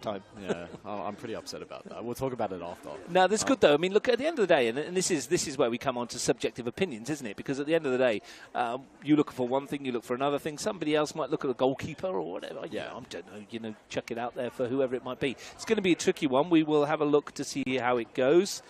time. Yeah, I'm pretty upset about that. We'll talk about it after. No, that's good though. I mean, look, at the end of the day, and this is where we come on to subjective opinions, isn't it? Because at the end of the day, you look for one thing, you look for another thing. Somebody else might look at a goalkeeper or whatever. Yeah, I don't know. Chuck it out there for whoever it might be. It's going to be a tricky one. We will have a look to see how it goes.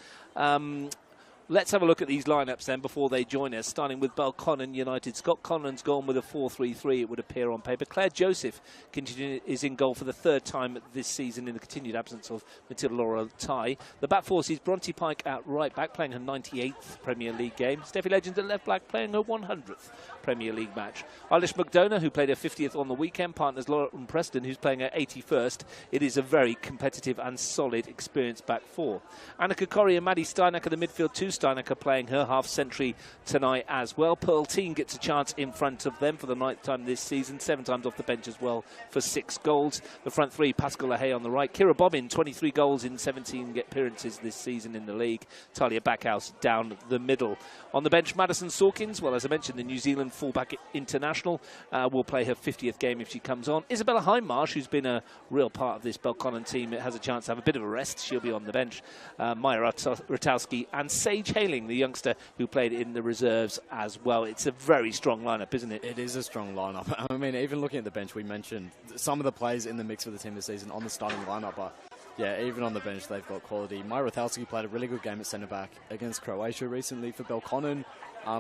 Let's have a look at these lineups then before they join us, starting with Belconnen United. Scott Conlon's gone with a 4-3-3, it would appear on paper. Claire Joseph is in goal for the third time this season in the continued absence of Matilda Laura Tai. The back four sees Bronte Pike at right back, playing her 98th Premier League game. Steffi Legends at left back, playing her 100th Premier League match. Eilish McDonough, who played her 50th on the weekend, partners Lauren Preston, who's playing her 81st. It is a very competitive and solid, experienced back four. Annika Corrie and Maddie Steinacker, the midfield two. Steinacker playing her half-century tonight as well. Pearl Teen gets a chance in front of them for the 9th time this season, 7 times off the bench as well for 6 goals. The front three, Pascal Lahaye on the right. Kira Bobbin, 23 goals in 17 appearances this season in the league. Talia Backhouse down the middle. On the bench, Madison Sawkins, well, as I mentioned, the New Zealand fullback international, will play her 50th game if she comes on. Isabella Hindmarsh, who's been a real part of this Belconnen team, has a chance to have a bit of a rest. She'll be on the bench. Maya Ratowski and Sage Haling, the youngster who played in the reserves as well. It's a very strong lineup, isn't it? It is a strong lineup. I mean, even looking at the bench, we mentioned some of the players in the mix for the team this season on the starting lineup, but yeah, even on the bench, they've got quality. Maya Ratowski played a really good game at centre-back against Croatia recently for Belconnen.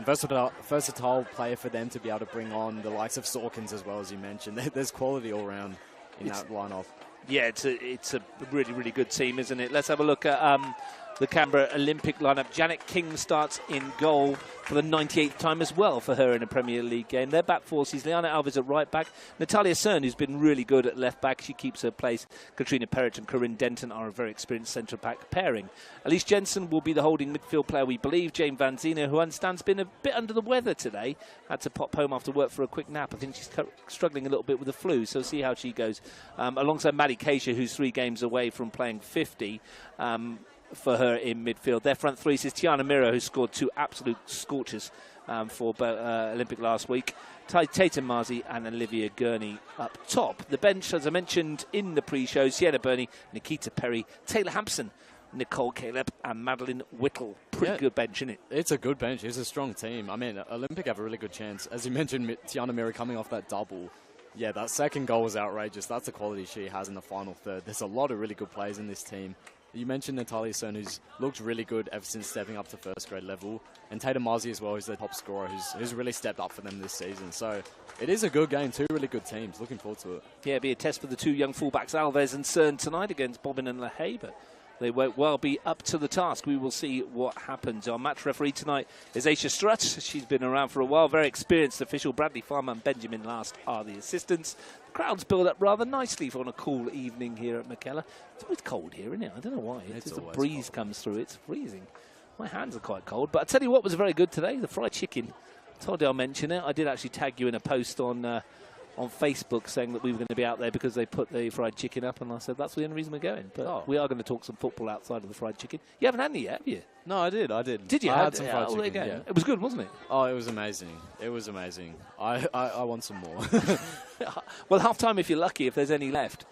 Versatile player for them to be able to bring on the likes of Sawkins as well, as you mentioned. There's quality all around in that lineup. Yeah, it's a really, really good team, isn't it? Let's have a look at the Canberra Olympic lineup. Janet King starts in goal for the 98th time as well for her in a Premier League game. Their back four sees Liana Alves at right back. Natalia Cern, who's been really good at left back, she keeps her place. Katrina Perrott and Corinne Denton are a very experienced centre back pairing. Elise Jensen will be the holding midfield player, we believe. Jane Van Zina, who I understand's been a bit under the weather today, had to pop home after work for a quick nap. I think she's struggling a little bit with the flu, so see how she goes. Alongside Maddie Keisha, who's 3 games away from playing 50. For her in midfield. Their front three is Tiana Miro, who scored 2 absolute scorchers for Olympic last week. Tatum Marzi and Olivia Gurney up top. The bench, as I mentioned in the pre-show, Sienna Burney, Nikita Perry, Taylor Hampson, Nicole Caleb and Madeline Whittle. Pretty good bench, isn't it? It's a good bench. It's a strong team. I mean, Olympic have a really good chance. As you mentioned, Tiana Miro coming off that double. Yeah, that second goal was outrageous. That's the quality she has in the final third. There's a lot of really good players in this team. You mentioned Natalia Cern, who's looked really good ever since stepping up to first grade level. And Tatum Marzi as well, who's their top scorer, who's really stepped up for them this season. So it is a good game. 2 really good teams. Looking forward to it. Yeah, it'll be a test for the 2 young fullbacks, Alves and Cern, tonight against Bobbin and Lahaye. But they won't well be up to the task. We will see what happens. Our match referee tonight is Aisha Strutt. She's been around for a while. Very experienced official. Bradley Farmer and Benjamin Last are the assistants. The crowds build up rather nicely for on a cool evening here at McKellar. It's always cold here, isn't it? I don't know why. It's the breeze cold. Comes through. It's freezing. My hands are quite cold. But I tell you what was very good today, the fried chicken. I told you I'll mention it. I did actually tag you in a post on Facebook saying that we were going to be out there because they put the fried chicken up, and I said that's the only reason we're going. But we are going to talk some football outside of the fried chicken. You haven't had any yet, have you? No, I did. Did you? I had some fried chicken. There you go. Yeah. It was good, wasn't it? Oh, it was amazing. It was amazing. I want some more. Well, half-time if you're lucky, if there's any left.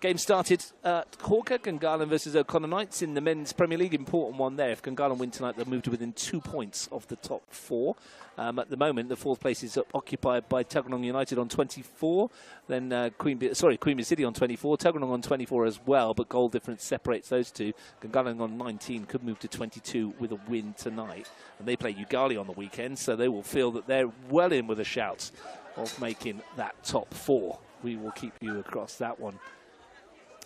Game started at Hawker, Gungahlin versus O'Connor Knights in the Men's Premier League. Important one there. If Gungahlin win tonight, they'll move to within 2 points of the top 4. At the moment, the 4th place is occupied by Tuggeranong United on 24. Then Queen City on 24. Tuggeranong on 24 as well, but goal difference separates those two. Gungahlin on 19 could move to 22 with a win tonight. And they play Ugali on the weekend, so they will feel that they're well in with a shout of making that top 4. We will keep you across that one.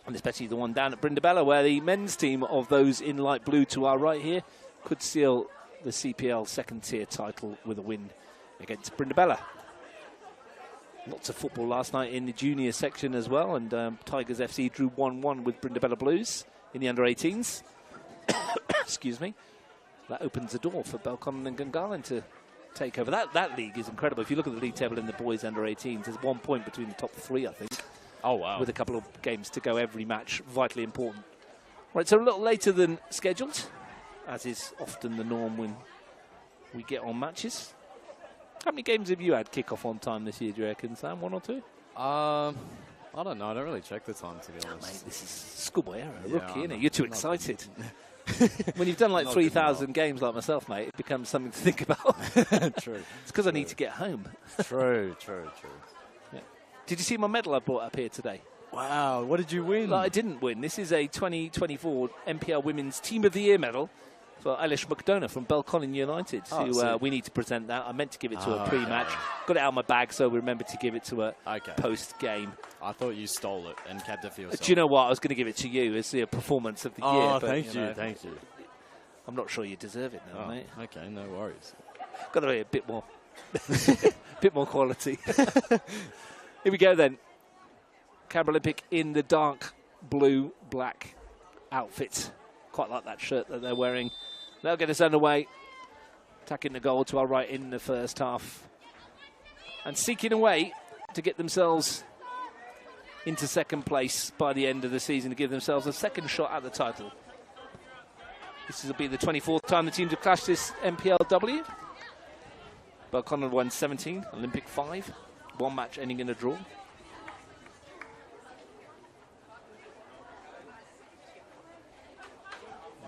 And especially the one down at Brindabella, where the men's team of those in light blue to our right here could seal the CPL second-tier title with a win against Brindabella. Lots of football last night in the junior section as well, and Tigers FC drew 1-1 with Brindabella Blues in the under-18s. Excuse me. That opens the door for Belconnen and Gungahlin to take over. That league is incredible. If you look at the league table in the boys under-18s, there's 1 point between the top 3, I think. Oh, wow. With a couple of games to go, every match vitally important. Right, so a little later than scheduled, as is often the norm when we get on matches. How many games have you had kick-off on time this year, do you reckon, Sam? 1 or 2? I don't know. I don't really check the time, to be honest. Mate, this is schoolboy error, Yeah, rookie, isn't it? I'm You're too not excited. good. When you've done like Not good 3,000 games like myself, mate, it becomes something to think about. True. It's because I need to get home. True. Yeah. Did you see my medal I brought up here today? Wow, what did you win? No, I didn't win. This is a 2024 MPL Women's Team of the Year medal for Eilish McDonough from Belconnen United, who we need to present that. I meant to give it to her pre-match. Okay. Got it out of my bag, so remembered to give it to her Okay. post-game. I thought you stole it and kept it for yourself. Do you know what? I was going to give it to you as the performance of the year. Oh, but, thank you. I'm not sure you deserve it now, mate. Okay, no worries. Got to be a bit more, bit more quality. Here we go then. Canberra Olympic in the dark blue black outfit. Quite like that shirt that they're wearing. They'll get us underway. Attacking the goal to our right in the first half. And seeking a way to get themselves into second place by the end of the season to give themselves a second shot at the title. This will be the 24th time the teams have clashed this MPLW. Belconnen won 17, Olympic 5. One match ending in a draw.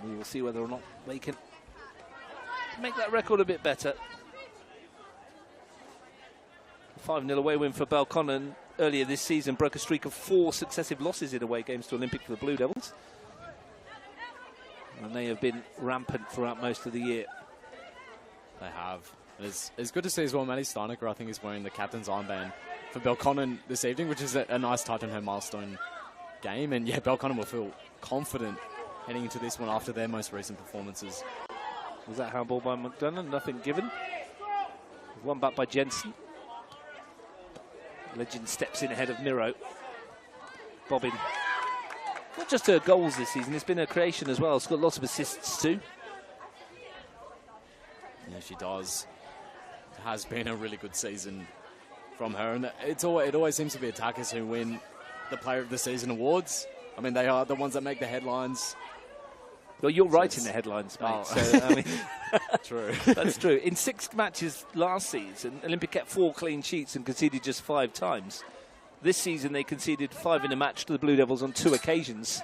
We will see whether or not they can make that record a bit better. 5-0 away win for Belconnen earlier this season broke a streak of 4 successive losses in away games to Olympic for the Blue Devils. And they have been rampant throughout most of the year. They have. It's good to see as well, Maddie Steinecker, I think, is wearing the captain's armband for Belconnen this evening, which is a nice touch on her milestone game. And yeah, Belconnen will feel confident heading into this one after their most recent performances. Was that handball by McDonough? Nothing given. One back by Jensen. Legend steps in ahead of Miro. Bobbin. Not just her goals this season, it's been her creation as well. She's got lots of assists too. Yeah, she does. It has been a really good season from her. And it always seems to be attackers who win the Player of the Season awards. I mean, they are the ones that make the headlines. Well, you're writing the headlines, mate. Oh. So, I mean, True. That's true. In 6 matches last season, Olympic kept 4 clean sheets and conceded just 5 times. This season, they conceded 5 in a match to the Blue Devils on 2 occasions.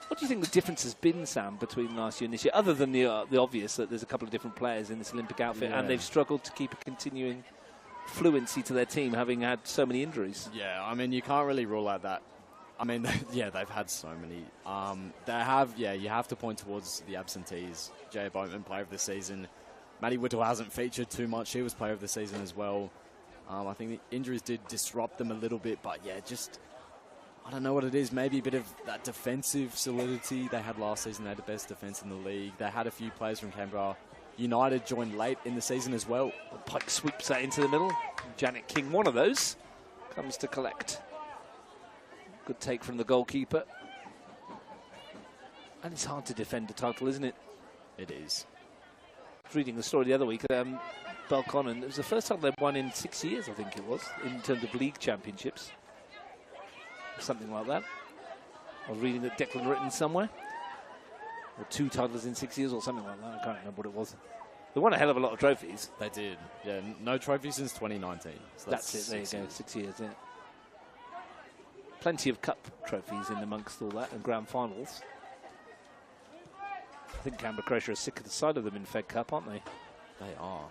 What do you think the difference has been, Sam, between last year and this year, other than the obvious that there's a couple of different players in this Olympic outfit, and they've struggled to keep a continuing fluency to their team, having had so many injuries? Yeah, I mean, you can't really rule out that. I mean, yeah, they've had so many. You have to point towards the absentees. Jay Boatman, Player of the Season. Maddie Whittle hasn't featured too much. She was Player of the Season as well. I think the injuries did disrupt them a little bit, but yeah, just, I don't know what it is. Maybe a bit of that defensive solidity they had last season. They had the best defence in the league. They had a few players from Canberra United joined late in the season as well. Pike sweeps that into the middle. Janet King, one of those, comes to collect. Good take from the goalkeeper. And it's hard to defend a title, isn't it? It is. I was reading the story the other week. Belconnen, it was the first time they'd won in 6 years, I think it was, in terms of league championships. Something like that. I was reading that Declan written somewhere. Or 2 titles in 6 years or something like that. I can't remember what it was. They won a hell of a lot of trophies. They did. Yeah, no trophies since 2019. So that's it, there you go, 6 years, yeah. Plenty of cup trophies in amongst all that and grand finals. I think Canberra Croatia are sick of the sight of them in Fed Cup, aren't they? They are.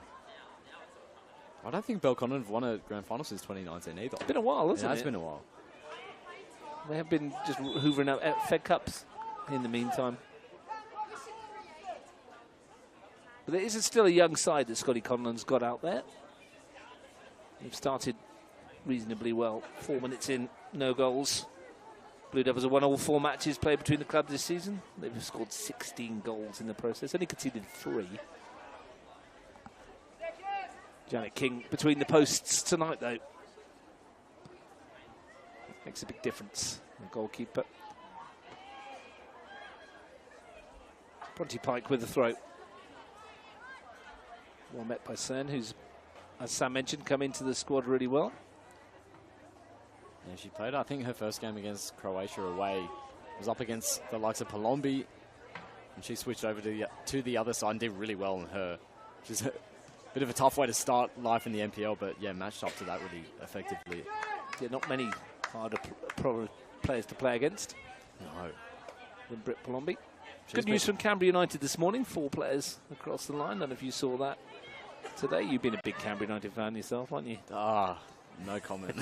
I don't think Belconnen have won a grand final since 2019 either. It's been a while, hasn't it? It has been a while. They have been just hoovering out Fed Cups in the meantime. But there is still a young side that Scotty Conlon's got out there. They've started reasonably well. 4 minutes in, no goals. Blue Devils have won all 4 matches played between the clubs this season. They've scored 16 goals in the process, only conceded 3. Janet King between the posts tonight, though. Makes a big difference. The goalkeeper. Bronte Pike with the throw. Well met by Sen, who's, as Sam mentioned, come into the squad really well. Yeah, she played, I think, her first game against Croatia away. Was up against the likes of Palombi, and she switched over to the other side and did really well on her. Which is a bit of a tough way to start life in the NPL, but yeah, matched up to that really effectively. There are not many harder players to play against. No. Than Britt Palombi. Good news from Canberra United this morning. 4 players across the line. I don't know if you saw that today. You've been a big Canberra United fan yourself, aren't you? No comment.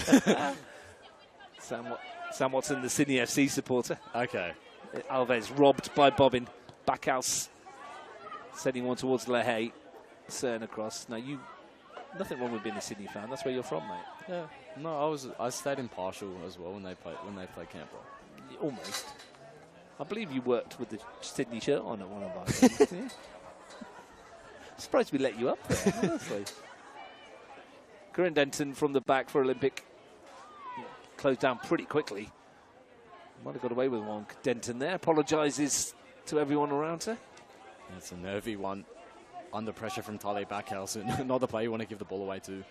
Sam Watson, the Sydney FC supporter. Okay. Alves robbed by Bobbin. Backhouse sending one towards Lehay. Cern across. Now, nothing wrong with being a Sydney fan. That's where you're from, mate. Yeah. No, I stayed impartial as well when they played Canberra. Almost. I believe you worked with the Sydney shirt on at one of our games. Yeah. Surprised we let you up there, honestly. Corinne Denton from the back for Olympic. Closed down pretty quickly. Might have got away with one. Denton there. Apologises to everyone around her. It's a nervy one. Under pressure from Tali Backhouse. Not the player you want to give the ball away to.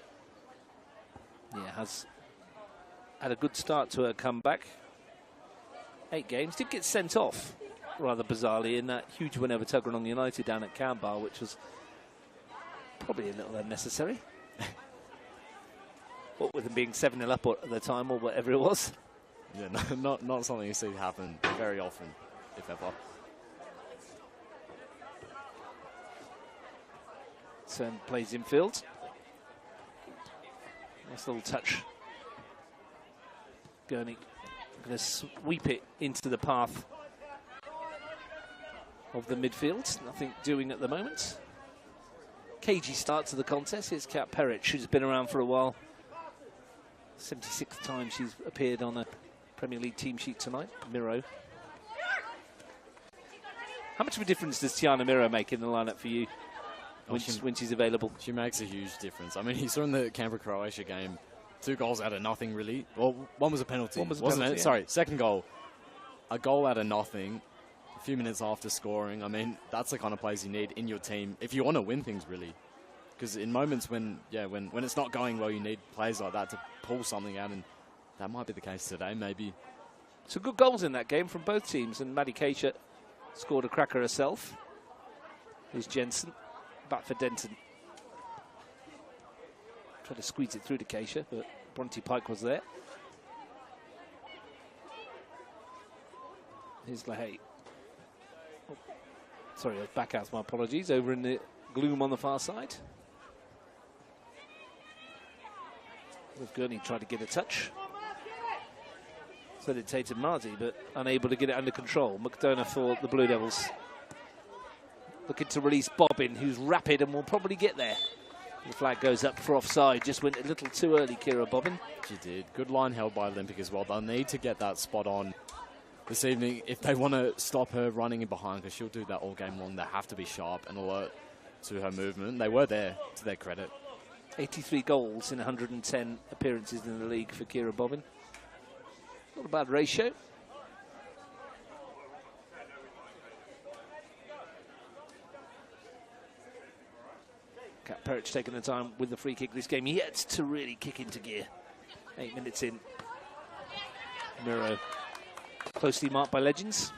Yeah, has had a good start to her comeback. 8 games. Did get sent off, rather bizarrely, in that huge win over Tuggeranong United down at Canberra, which was probably a little unnecessary. What with them being 7-0 up at the time or whatever it was. Yeah, no, not something you see happen very often, if ever. Cern plays infield. Nice little touch. Gurney going to sweep it into the path of the midfield. Nothing doing at the moment. Cagey start to the contest. Here's Kat Perrich, who's been around for a while. 76th time she's appeared on a Premier League team sheet tonight. Miro. How much of a difference does Tiana Miro make in the lineup for you when she's available? She makes a huge difference. I mean, you saw in the Canberra-Croatia game, 2 goals out of nothing, really. Well, one was a penalty, wasn't it? Yeah. Sorry, second goal. A goal out of nothing, a few minutes after scoring. I mean, that's the kind of players you need in your team if you want to win things, really. Because in moments when it's not going well, you need players like that to pull something out, and that might be the case today, maybe. Some good goals in that game from both teams, and Maddie Keisha scored a cracker herself. Here's Jensen, back for Denton. Tried to squeeze it through to Keisha, but Bronte Pike was there. Here's Lehay. Oh, sorry, Backhouse, my apologies. Over in the gloom on the far side. With Gurney tried to get a touch. So did Tatum Marty, but unable to get it under control. McDonough for the Blue Devils. Looking to release Bobbin, who's rapid and will probably get there. The flag goes up for offside. Just went a little too early, Kira Bobbin. She did. Good line held by Olympic as well. They'll need to get that spot on this evening if they want to stop her running in behind, because she'll do that all game long. They have to be sharp and alert to her movement. They were there, to their credit. 83 goals in 110 appearances in the league for Kira Bobbin. Not a bad ratio. Kat Perrich taking the time with the free kick this game yet to really kick into gear. 8 minutes in. Miro closely marked by legends.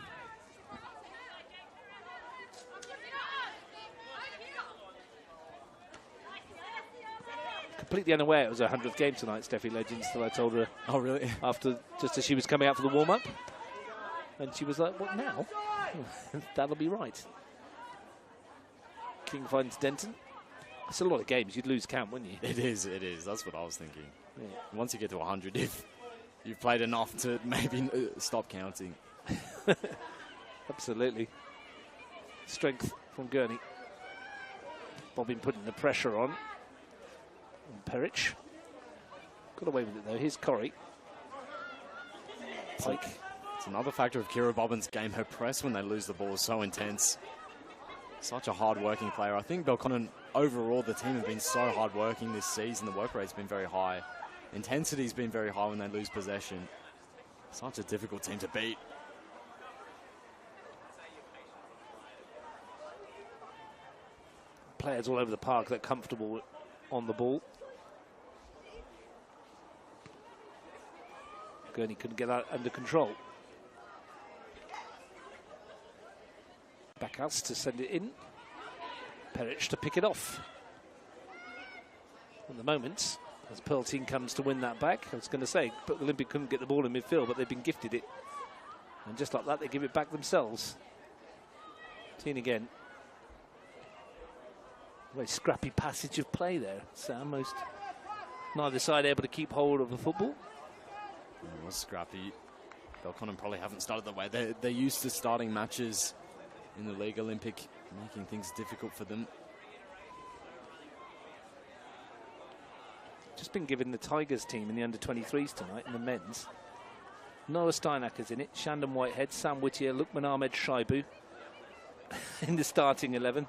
Completely unaware it was her 100th game tonight, Steffi Legends, till I told her. Oh, really? After, just as she was coming out for the warm-up. And she was like, what now? That'll be right. King finds Denton. It's a lot of games. You'd lose count, wouldn't you? It is. That's what I was thinking. Yeah. Once you get to 100, if you've played enough to maybe stop counting. Absolutely. Strength from Gurney. Bobbin putting the pressure on. And Perrich. Got away with it, though. Here's Corrie. Pike. It's another factor of Kira Bobbin's game. Her press when they lose the ball is so intense. Such a hard-working player. I think Belconnen, overall, the team have been so hard-working this season. The work rate's been very high. Intensity's been very high when they lose possession. Such a difficult team to beat. Players all over the park that are comfortable on the ball. Gurney couldn't get that under control. Backhouse to send it in. Perrich to pick it off. At the moment, As Belconnen comes to win that back. I was going to say, Olympic couldn't get the ball in midfield, but they've been gifted it. And just like that, they give it back themselves. Teen again. Very scrappy passage of play there, Sam. Neither side able to keep hold of the football. It was scrappy. Belconnen probably haven't started the way. They're used to starting matches in the League Olympic, making things difficult for them. Just been given the Tigers team in the under-23s tonight, in the men's. Noah Steinacker's in it, Shandon Whitehead, Sam Whittier, Lukman Ahmed Shaibu in the starting 11.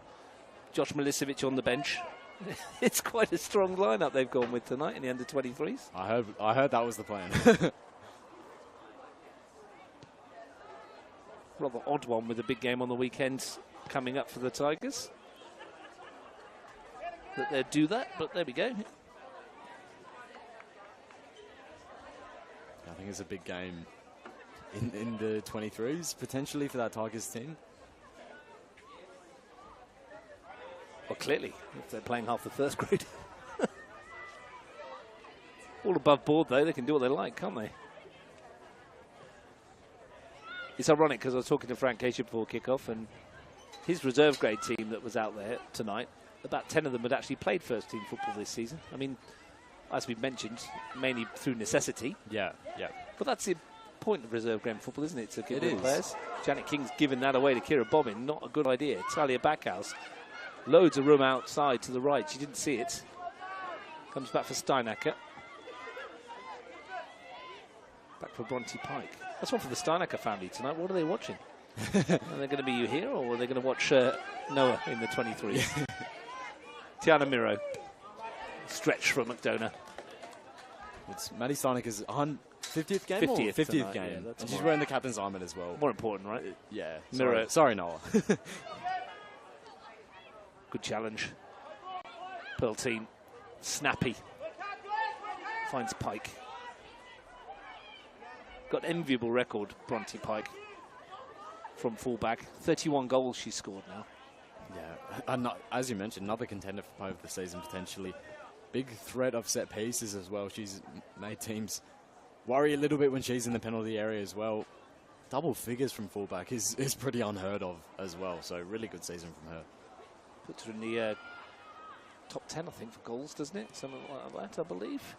Josh Milicevic on the bench. It's quite a strong lineup they've gone with tonight in the under-23s. I heard that was the plan. Rather odd one with a big game on the weekend coming up for the Tigers. That they'd do that, but there we go. I think it's a big game in the 23s, potentially, for that Tigers team. Well, clearly, if they're playing half the first grade. All above board, though. They can do what they like, can't they? It's ironic because I was talking to Frank Casey before kickoff, and his reserve grade team that was out there tonight, about 10 of them had actually played first team football this season. I mean, as we've mentioned, mainly through necessity. Yeah, yeah. But that's the point of reserve grade football, isn't it? To give the players. Janet King's given that away to Kira Bobbin. Not a good idea. Talia Backhouse. Loads of room outside to the right. She didn't see it. Comes back for Steinacker. Back for Bronte Pike. That's one for the Steinacker family tonight. What are they watching? Are they going to be you here, or are they going to watch Noah in the 23? Tiana Miro. Stretch for McDonough. It's Maddie Steinacker's 50th game? 50th 50th tonight, game. Yeah, and she's wearing the captain's armband as well. More important, right? Yeah. Miro. Sorry, Noah. Good challenge. Belconnen. Snappy. Finds Pike. Got an enviable record, Bronte Pike, from fullback. 31 goals she's scored now. Yeah, and as you mentioned, another contender for player of the season potentially. Big threat of set pieces as well. She's made teams worry a little bit when she's in the penalty area as well. Double figures from fullback is pretty unheard of as well. So really good season from her. Puts her in the top 10, I think, for goals, doesn't it? Something like that, I believe.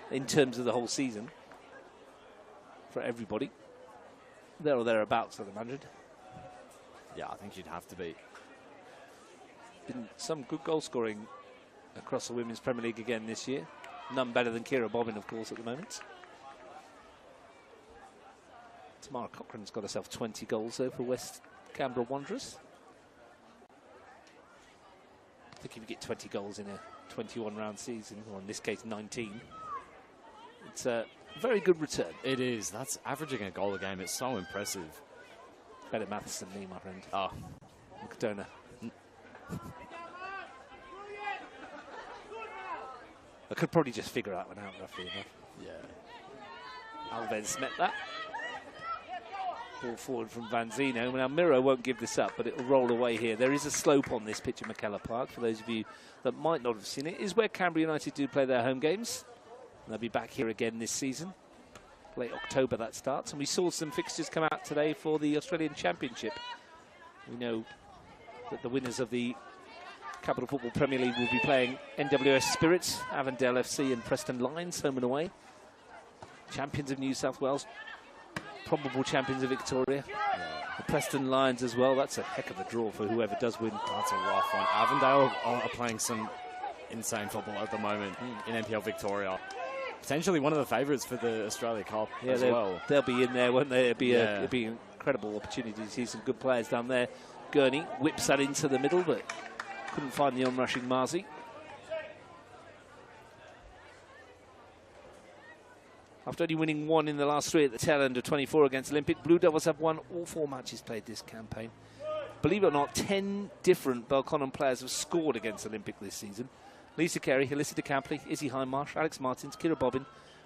In terms of the whole season. For everybody. There or thereabouts, I'd imagine. Yeah, I think she'd have to be. Been some good goal scoring across the Women's Premier League again this year. None better than Kira Bobbin, of course, at the moment. Tamara Cochrane's got herself 20 goals though for West Canberra Wanderers. I think if you get 20 goals in a 21-round season, or in this case 19, it's a very good return. It is. That's averaging a goal a game. It's so impressive. Better maths than me, my friend. Oh. McDonough. I could probably just figure that one out, roughly enough. Yeah. Alves met that. Ball forward from Vanzino. Now, Miro won't give this up, but it'll roll away here. There is a slope on this pitch at McKellar Park, for those of you that might not have seen it. It is where Canberra United do play their home games. And they'll be back here again this season. Late October that starts. And we saw some fixtures come out today for the Australian Championship. We know that the winners of the Capital Football Premier League will be playing NWS Spirits, Avondale FC and Preston Lions, home and away. Champions of New South Wales, probable champions of Victoria. Yeah. The Preston Lions as well. That's a heck of a draw for whoever does win. That's a rough one. Avondale are playing some insane football at the moment in NPL Victoria. Potentially one of the favourites for the Australia Cup as well. They'll be in there, won't they? It'll be an incredible opportunity to see some good players down there. Gurney whips that into the middle, but couldn't find the on-rushing Marzi. After only winning one in the last three at the tail end of 24 against Olympic, Blue Devils have won all 4 matches played this campaign. Believe it or not, 10 different Belconnen players have scored against Olympic this season. Lisa Carey, Alyssa DeCampley, Izzy Hindmarsh, Alex Martins, Kira Bobbin,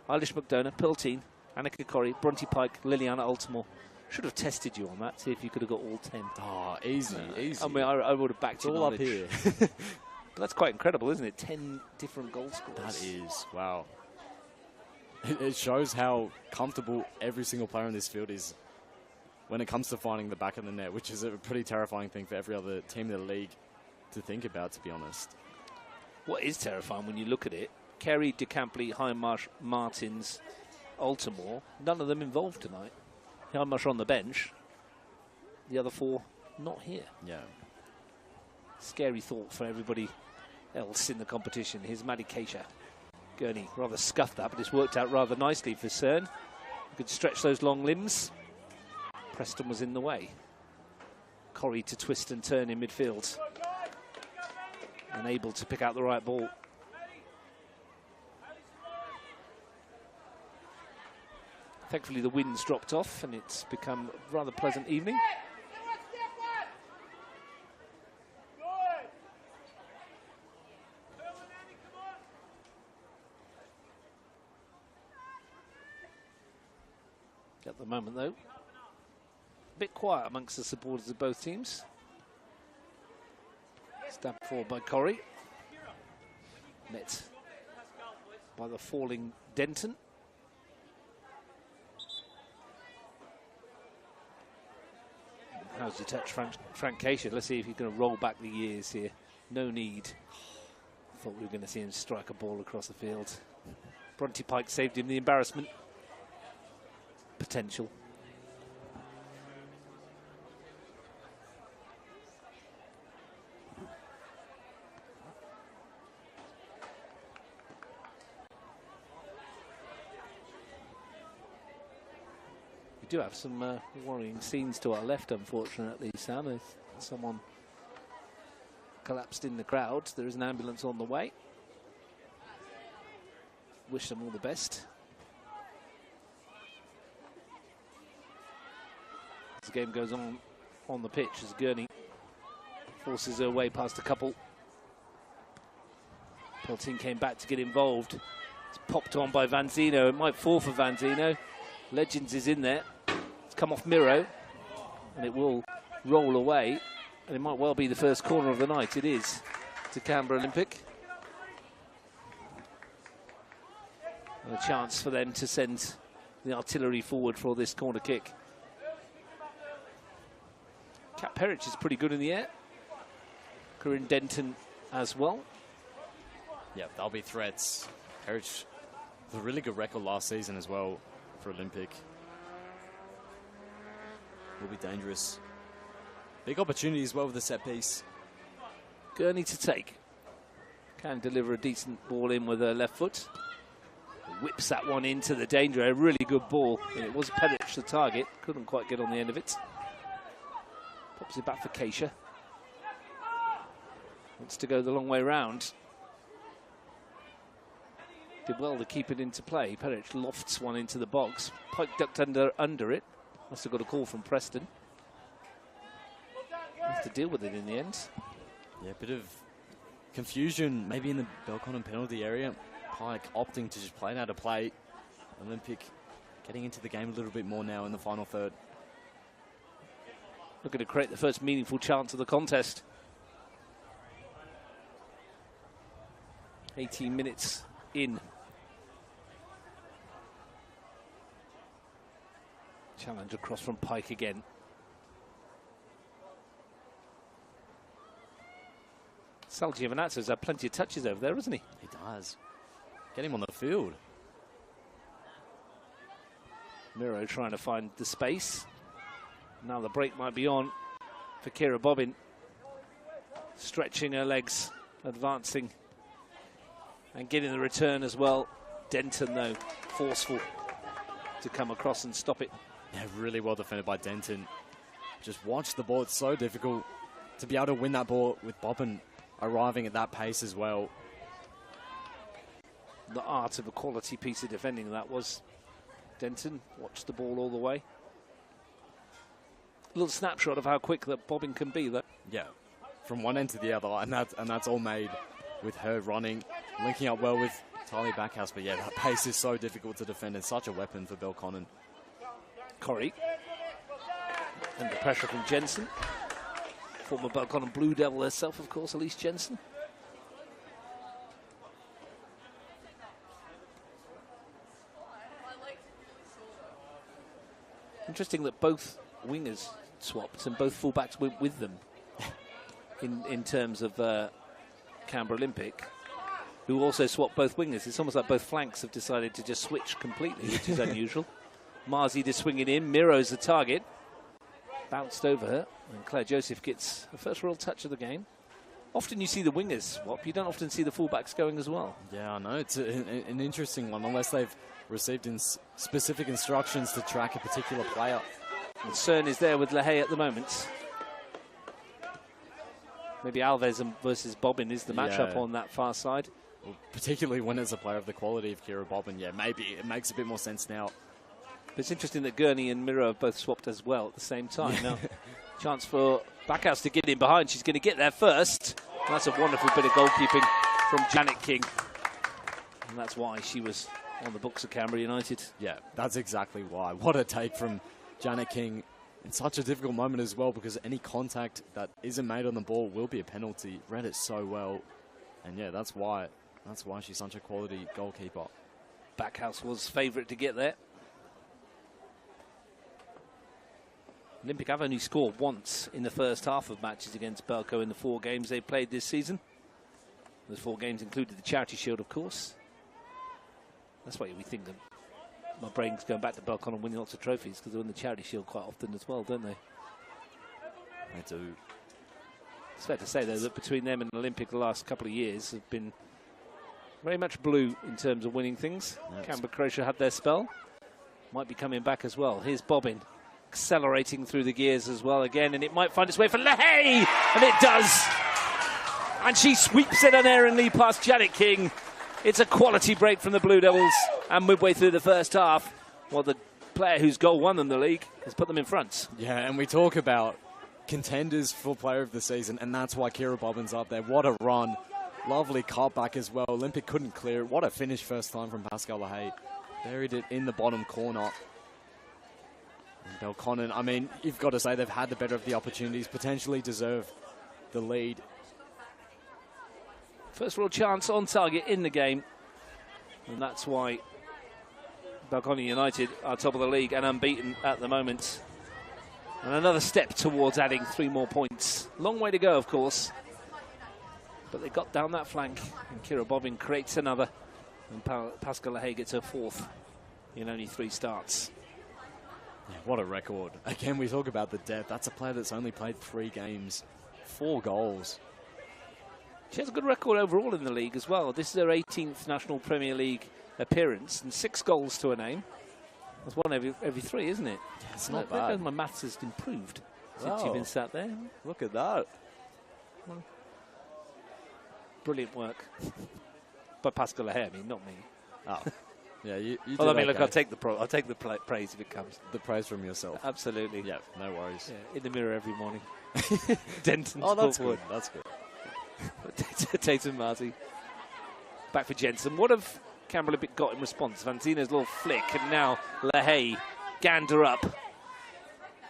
Eilish McDonough, Belconnen, Annika Corrie, Bronte Pike, Liliana Altamore. Should have tested you on that, see if you could have got all 10. Oh, easy, easy. I mean, I would have backed you all up here. That's quite incredible, isn't it? 10 different goal scorers. That is, wow. It shows how comfortable every single player in this field is when it comes to finding the back of the net, which is a pretty terrifying thing for every other team in the league to think about, to be honest. What is terrifying when you look at it, Kerry, DeCampley, Hindmarsh, Martins, Altamore, none of them involved tonight. Hindmarsh on the bench, the other 4 not here. Yeah. Scary thought for everybody else in the competition. Here's Maddie Keisha. Gurney rather scuffed that, but it's worked out rather nicely for Cern. Could stretch those long limbs. Preston was in the way. Corrie to twist and turn in midfield. Unable to pick out the right ball. Thankfully the wind's dropped off and it's become a rather pleasant evening. At the moment though, a bit quiet amongst the supporters of both teams. Stabbed forward by Corrie. Met by the falling Denton. How's your touch, Frank Keisha? Let's see if he's going to roll back the years here. No need. Thought we were going to see him strike a ball across the field. Bronte Pike saved him the embarrassment. Potential. We do have some worrying scenes to our left, unfortunately, Sam. If someone collapsed in the crowd, there is an ambulance on the way. Wish them all the best. The game goes on the pitch as Gurney forces her way past a couple. Peltine came back to get involved. It's popped on by Vanzino. It might fall for Vanzino. Legends is in there. It's come off Miro and it will roll away. And it might well be the first corner of the night. It is to Canberra Olympic. And a chance for them to send the artillery forward for this corner kick. Kat Perich is pretty good in the air. Corinne Denton as well. Yeah, they'll be threats. Perich with a really good record last season as well for Olympic. Will be dangerous. Big opportunity as well with the set piece. Gurney to take. Can deliver a decent ball in with her left foot. Whips that one into the danger. A really good ball. And it was Perich the target. Couldn't quite get on the end of it. Pops it back for Keisha. Wants to go the long way round. Did well to keep it into play. Perich lofts one into the box. Pike ducked under it. Must have got a call from Preston. Have to deal with it in the end. Yeah, a bit of confusion maybe in the Belconnen penalty area. Pike opting to just play it out of play. Olympic getting into the game a little bit more now in the final third. Looking to create the first meaningful chance of the contest. 18 minutes in. Challenge across from Pike again. Sal Giovinazzo's had plenty of touches over there, hasn't he? He does. Get him on the field. Miro trying to find the space. Now the break might be on for Kira Bobbin. Stretching her legs, advancing and getting the return as well. Denton, though, forceful to come across and stop it. Yeah, really well defended by Denton. Just watch the ball. It's so difficult to be able to win that ball with Bobbin arriving at that pace as well. The art of a quality piece of defending that was. Denton watched the ball all the way. A little snapshot of how quick that Bobbin can be, though. Yeah, from one end to the other, and that's all made with her running, linking up well with Talia Backhouse. But yeah, that pace is so difficult to defend and such a weapon for Belconnen. Corrie. And the pressure from Jensen. Former Belconnen Blue Devil herself, of course, Elise Jensen. interesting that both wingers swapped and both fullbacks went with them in terms of Canberra Olympic, who also swapped both wingers. It's almost like both flanks have decided to just switch completely, which is unusual. Marzi just swinging in. Miro's the target. Bounced over her. And Claire Joseph gets the first real touch of the game. Often you see the wingers swap. You don't often see the fullbacks going as well. Yeah, I know. It's an interesting one, unless they've received specific instructions to track a particular player. And Cern is there with Lahey at the moment. Maybe Alves versus Bobbin is the matchup on that far side. Well, particularly when it's a player of the quality of Kira Bobbin. Yeah, maybe it makes a bit more sense now. But it's interesting that Gurney and Miro have both swapped as well at the same time. Now, chance for Backhouse to get in behind. She's going to get there first. And that's a wonderful bit of goalkeeping from Janet King. And that's why she was on the books of Canberra United. Yeah, that's exactly why. What a take from Janet King in such a difficult moment as well, because any contact that isn't made on the ball will be a penalty. Read it so well. And yeah, that's why she's such a quality goalkeeper. Backhouse was favourite to get there. Olympic have only scored once in the first half of matches against Belco in the 4 games they played this season. Those 4 games included the Charity Shield, of course. That's why we think that my brain's going back to Belconnen winning lots of trophies, because they win the Charity Shield quite often as well, don't they? They do. It's fair to say, though, that between them and Olympic the last couple of years have been very much blue in terms of winning things. Yes. Canberra Croatia had their spell. Might be coming back as well. Here's Bobbin, accelerating through the gears as well again, and it might find its way for Lahey, and it does. And she sweeps it unerringly past Janet King. It's a quality break from the Blue Devils, and midway through the first half, well, the player whose goal won them the league has put them in front. Yeah, and we talk about contenders for player of the season, and that's why Kira Bobbin's up there. What a run. Lovely cutback as well. Olympic couldn't clear it. What a finish first time from Pascal Lahey. Buried it in the bottom corner. And Belconnen, I mean, you've got to say they've had the better of the opportunities, potentially deserve the lead. First real chance on target in the game. And that's why Belconnen United are top of the league and unbeaten at the moment. And another step towards adding 3 more points. Long way to go, of course. But they got down that flank. And Kira Bobbin creates another. And Pascal Lahey gets her 4th in only 3 starts. Yeah, what a record. Again, we talk about the depth. That's a player that's only played 3 games, 4 goals. She has a good record overall in the league as well. This is her 18th National Premier League appearance and 6 goals to her name. That's 1 every 3, isn't it? Yeah, it's not bad. My maths has improved since you've been sat there. Look at that. Well, brilliant work. By Pascal Lahey, I mean, not me. Oh. Yeah, you well, I mean, look, I'll take the praise if it comes. The praise from yourself. Absolutely. Yeah, no worries. Yeah, in the mirror every morning. Denton. Oh, that's good. That's good. Tatum Marzi. Back for Jensen. What have Canberra Olympic got in response? Vanzina's little flick, and now Lahey gander up.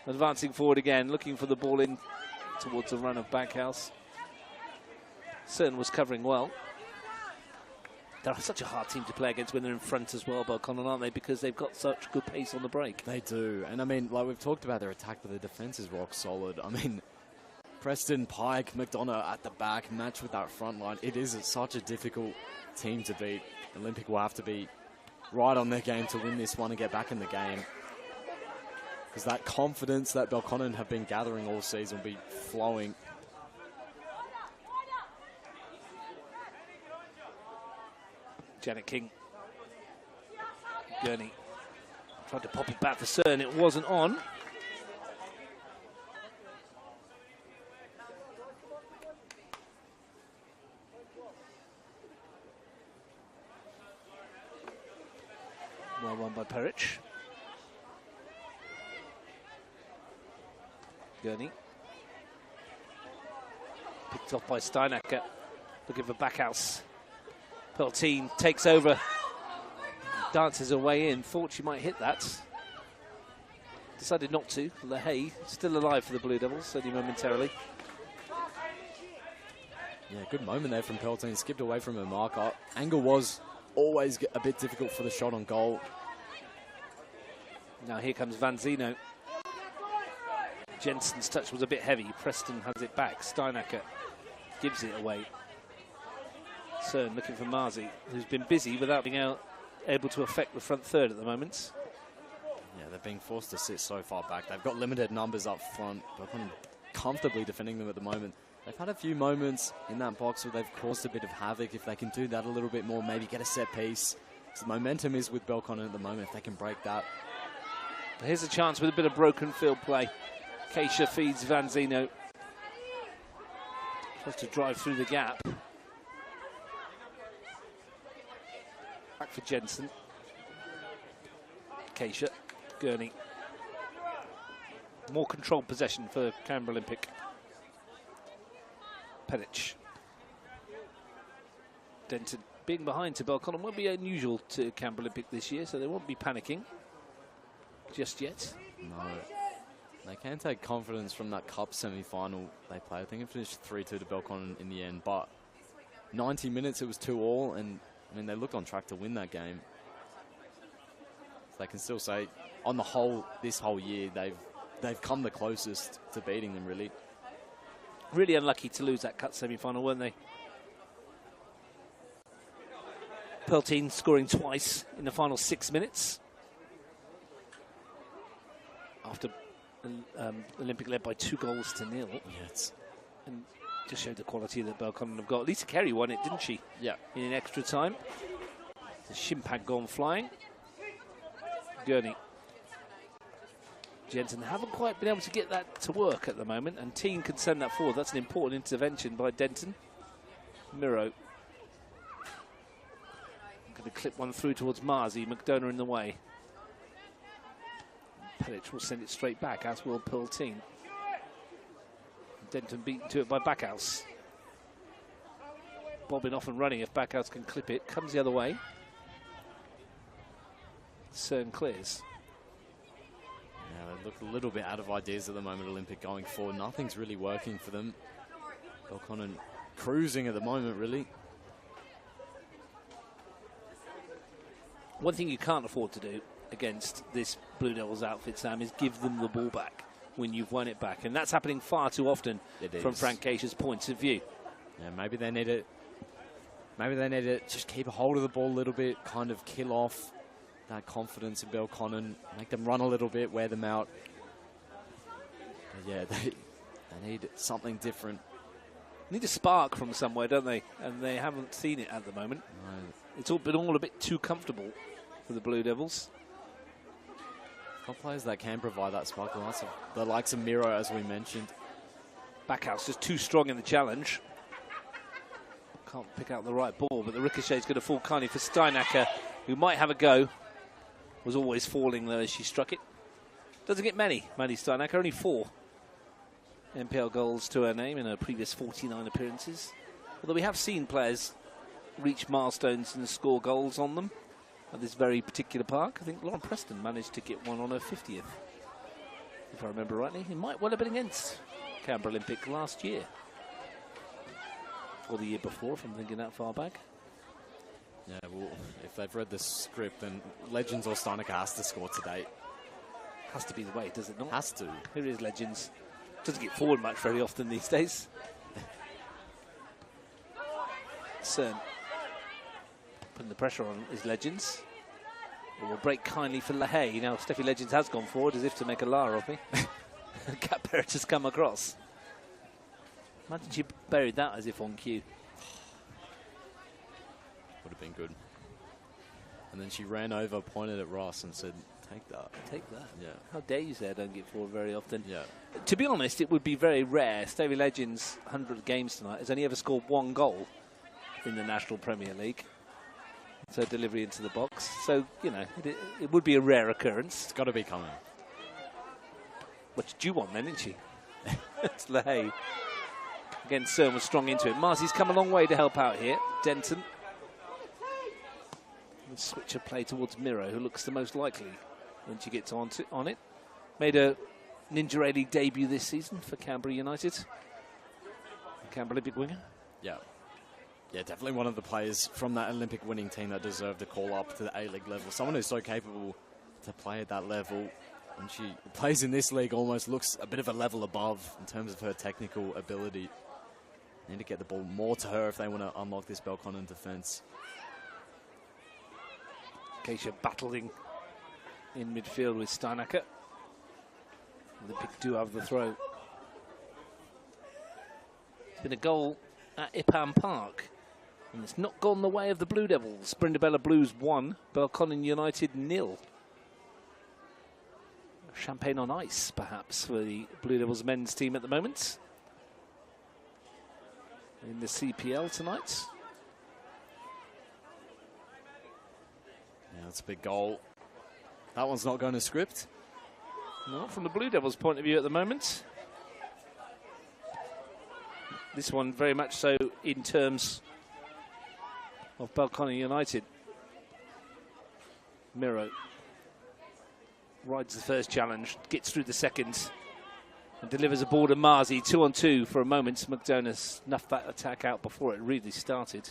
Advancing forward again, looking for the ball in towards the run of Backhouse. Cern was covering well. They're such a hard team to play against when they're in front as well, Belconnen, aren't they? Because they've got such good pace on the break. They do. And I mean, like we've talked about their attack, but their defence is rock solid. I mean, Preston, Pike, McDonough at the back, matched with that front line. It is such a difficult team to beat. Olympic will have to be right on their game to win this one and get back in the game. Because that confidence that Belconnen have been gathering all season will be flowing. Janet King. Gurney tried to pop it back for Cern. It wasn't on. Well won by Perich. Gurney. Picked off by Steinacker. Looking for Backhouse. Peltine takes over. Dances her way in. Thought she might hit that. Decided not to. Lahey still alive for the Blue Devils, only momentarily. Yeah, good moment there from Peltine. Skipped away from her marker. Angle was always a bit difficult for the shot on goal. Now here comes Vanzino. Jensen's touch was a bit heavy. Preston has it back. Steinacker gives it away. Cern looking for Marzi, who's been busy without being able to affect the front third at the moment. Yeah, they're being forced to sit so far back. They've got limited numbers up front, but comfortably defending them at the moment. They've had a few moments in that box where they've caused a bit of havoc. If they can do that a little bit more, maybe get a set piece. So the momentum is with Belconnen at the moment. If they can break that. Here's a chance with a bit of broken field play. Keisha feeds Van Zeno. Tries to drive through the gap. Back for Jensen. Keisha. Gurney. More controlled possession for Canberra Olympic. Pedic. Denton being behind to Belconnen won't be unusual to Canberra Olympic this year, so they won't be panicking just yet. No. They can take confidence from that cup semi-final they played. I think it finished 3-2 to Belconnen in the end, but 90 minutes it was 2-2, and I mean they looked on track to win that game. So they can still say, on the whole, this whole year they've come the closest to beating them, really. Really unlucky to lose that cut semi-final, weren't they? Peltine scoring twice in the final 6 minutes. After Olympic led by 2-0. Yes. And just showed the quality that Belconnen have got. Lisa Kerry won it, didn't she? Yeah. In an extra time. The Shimpag gone flying. Gurney. Jensen haven't quite been able to get that to work at the moment, and Teen can send that forward. That's an important intervention by Denton. Miro. Going to clip one through towards Marzi. McDonough in the way. Pedic will send it straight back, as will Peltine. Denton beaten to it by Backhouse. Bobbing off and running if Backhouse can clip it. Comes the other way. Cern clears. Yeah, they look a little bit out of ideas at the moment, Olympic going forward. Nothing's really working for them. Belconnen cruising at the moment, really. One thing you can't afford to do against this Blue Devils outfit, Sam, is give them the ball back when you've won it back. And that's happening far too often from Frank Keisha's points of view. Yeah, maybe they need it. Maybe they need to just keep a hold of the ball a little bit, kind of kill off that confidence in Belconnen, make them run a little bit, wear them out. But yeah, they need something different. Need a spark from somewhere, don't they? And they haven't seen it at the moment. No. It's all been a bit too comfortable for the Blue Devils. Got players that can provide that spark. The likes of Miro, as we mentioned. Backhouse just too strong in the challenge. Can't pick out the right ball, but the ricochet is going to fall kindly for Steinacker, who might have a go. Was always falling though as she struck it. Doesn't get many, Steinacker, only 4 NPL goals to her name in her previous 49 appearances. Although we have seen players reach milestones and score goals on them at this very particular park. I think Lauren Preston managed to get one on her 50th, if I remember rightly. It might well have been against Canberra Olympic last year. Or the year before, if I'm thinking that far back. Yeah, well, if they've read the script, then Legends or Steinacker has to score today. Has to be the way, does it not? Has to. Here is Legends. Doesn't get forward much very often these days. Cern putting the pressure on his Legends. It will break kindly for LaHaye. Now, Steffi Legends has gone forward as if to make a liar of me. Cat Barrett has come across. Imagine she buried that as if on cue. Would have been good. And then she ran over, pointed at Ross and said, take that. Take that? Yeah. How dare you say I don't get forward very often? Yeah. To be honest, it would be very rare. Stevie Legends, 100 games tonight, has only ever scored 1 goal in the National Premier League. So delivery into the box. So, you know, it would be a rare occurrence. It's got to be coming. What did you want then, didn't she? It's LaHaye. Again, Cern was strong into it. Marzi's come a long way to help out here. Denton. Switch of play towards Miro, who looks the most likely when she gets on it. Made a Ninja A-League debut this season for Canberra United. Canberra Olympic winger. Yeah. Yeah, definitely one of the players from that Olympic winning team that deserved a call up to the A-League level. Someone who's so capable to play at that level. when she plays in this league, almost looks a bit of a level above in terms of her technical ability. Need to get the ball more to her if they want to unlock this Belconnen defence. Keisha battling in midfield with Steinacker. Olympic do have the throw. It's been a goal at McKellar Park, and it's not gone the way of the Blue Devils. Brindabella Blues 1, Belconnen United 0. Champagne on ice, perhaps, for the Blue Devils men's team at the moment. In the CPL tonight. Yeah, that's a big goal. That one's not going to script. Not from the Blue Devils' point of view at the moment. This one very much so in terms of Belconnen United. Miro rides the first challenge, gets through the second, and delivers a ball to Marzi. 2-on-2 for a moment. McDonough snuffed that attack out before it really started.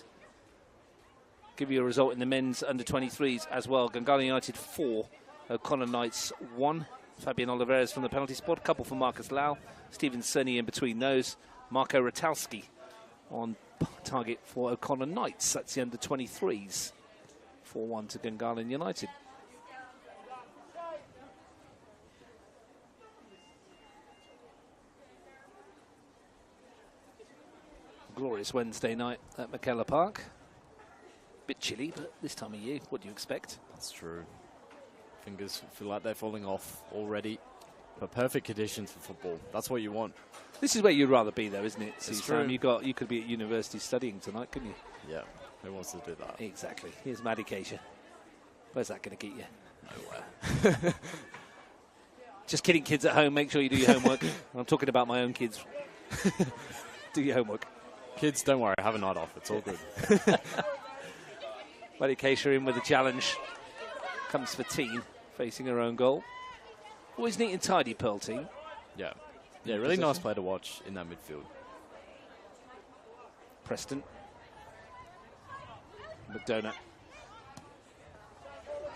Give you a result in the men's under-23s as well. Gungahlin United 4, O'Connor Knights 1. Fabian Oliveras from the penalty spot. Couple for Marcus Lau. Stephen Cerny in between those. Marco Ratalski on target for O'Connor Knights. That's the under-23s. 4-1 to Gungahlin United. Glorious Wednesday night at McKellar Park. Bit chilly, but this time of year, what do you expect? That's true. Fingers feel like they're falling off already. But perfect conditions for football. That's what you want. This is where you'd rather be, though, isn't it? It's true. You could be at university studying tonight, couldn't you? Yeah. Who wants to do that? Exactly. Here's Maddie Keisha. Where's that going to get you? Nowhere. Just kidding, kids at home. Make sure you do your homework. I'm talking about my own kids. Do your homework. Kids, don't worry. Have a night off. It's all good. Maddie Keisha in with a challenge. Comes for Teen, facing her own goal. Always neat and tidy, Pearl team. Yeah. Yeah, really nice play to watch in that midfield. Preston. McDonough.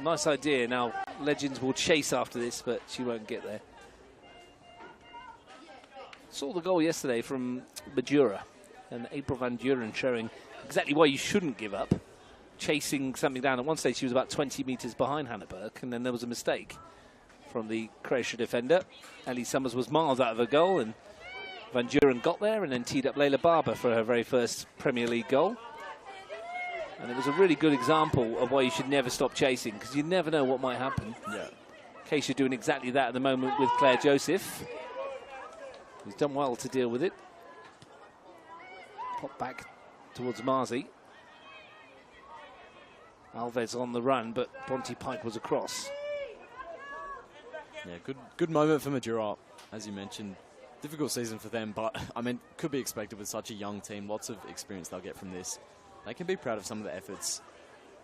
Nice idea. Now, Legends will chase after this, but she won't get there. Saw the goal yesterday from Majura, and April Van Duren showing exactly why you shouldn't give up. Chasing something down. At one stage, she was about 20 metres behind Hannah Burke, and then there was a mistake from the Croatia defender. Ellie Summers was miles out of her goal, and Van Duren got there and then teed up Layla Barber for her very first Premier League goal. And it was a really good example of why you should never stop chasing, because you never know what might happen. Yeah. Keisha doing exactly that at the moment with Claire Joseph, who's done well to deal with it. Pop back towards Marzi. Alves on the run, but Bronte Pike was across. Yeah, good moment for Majura, as you mentioned. Difficult season for them, but I mean, could be expected with such a young team. Lots of experience they'll get from this. They can be proud of some of the efforts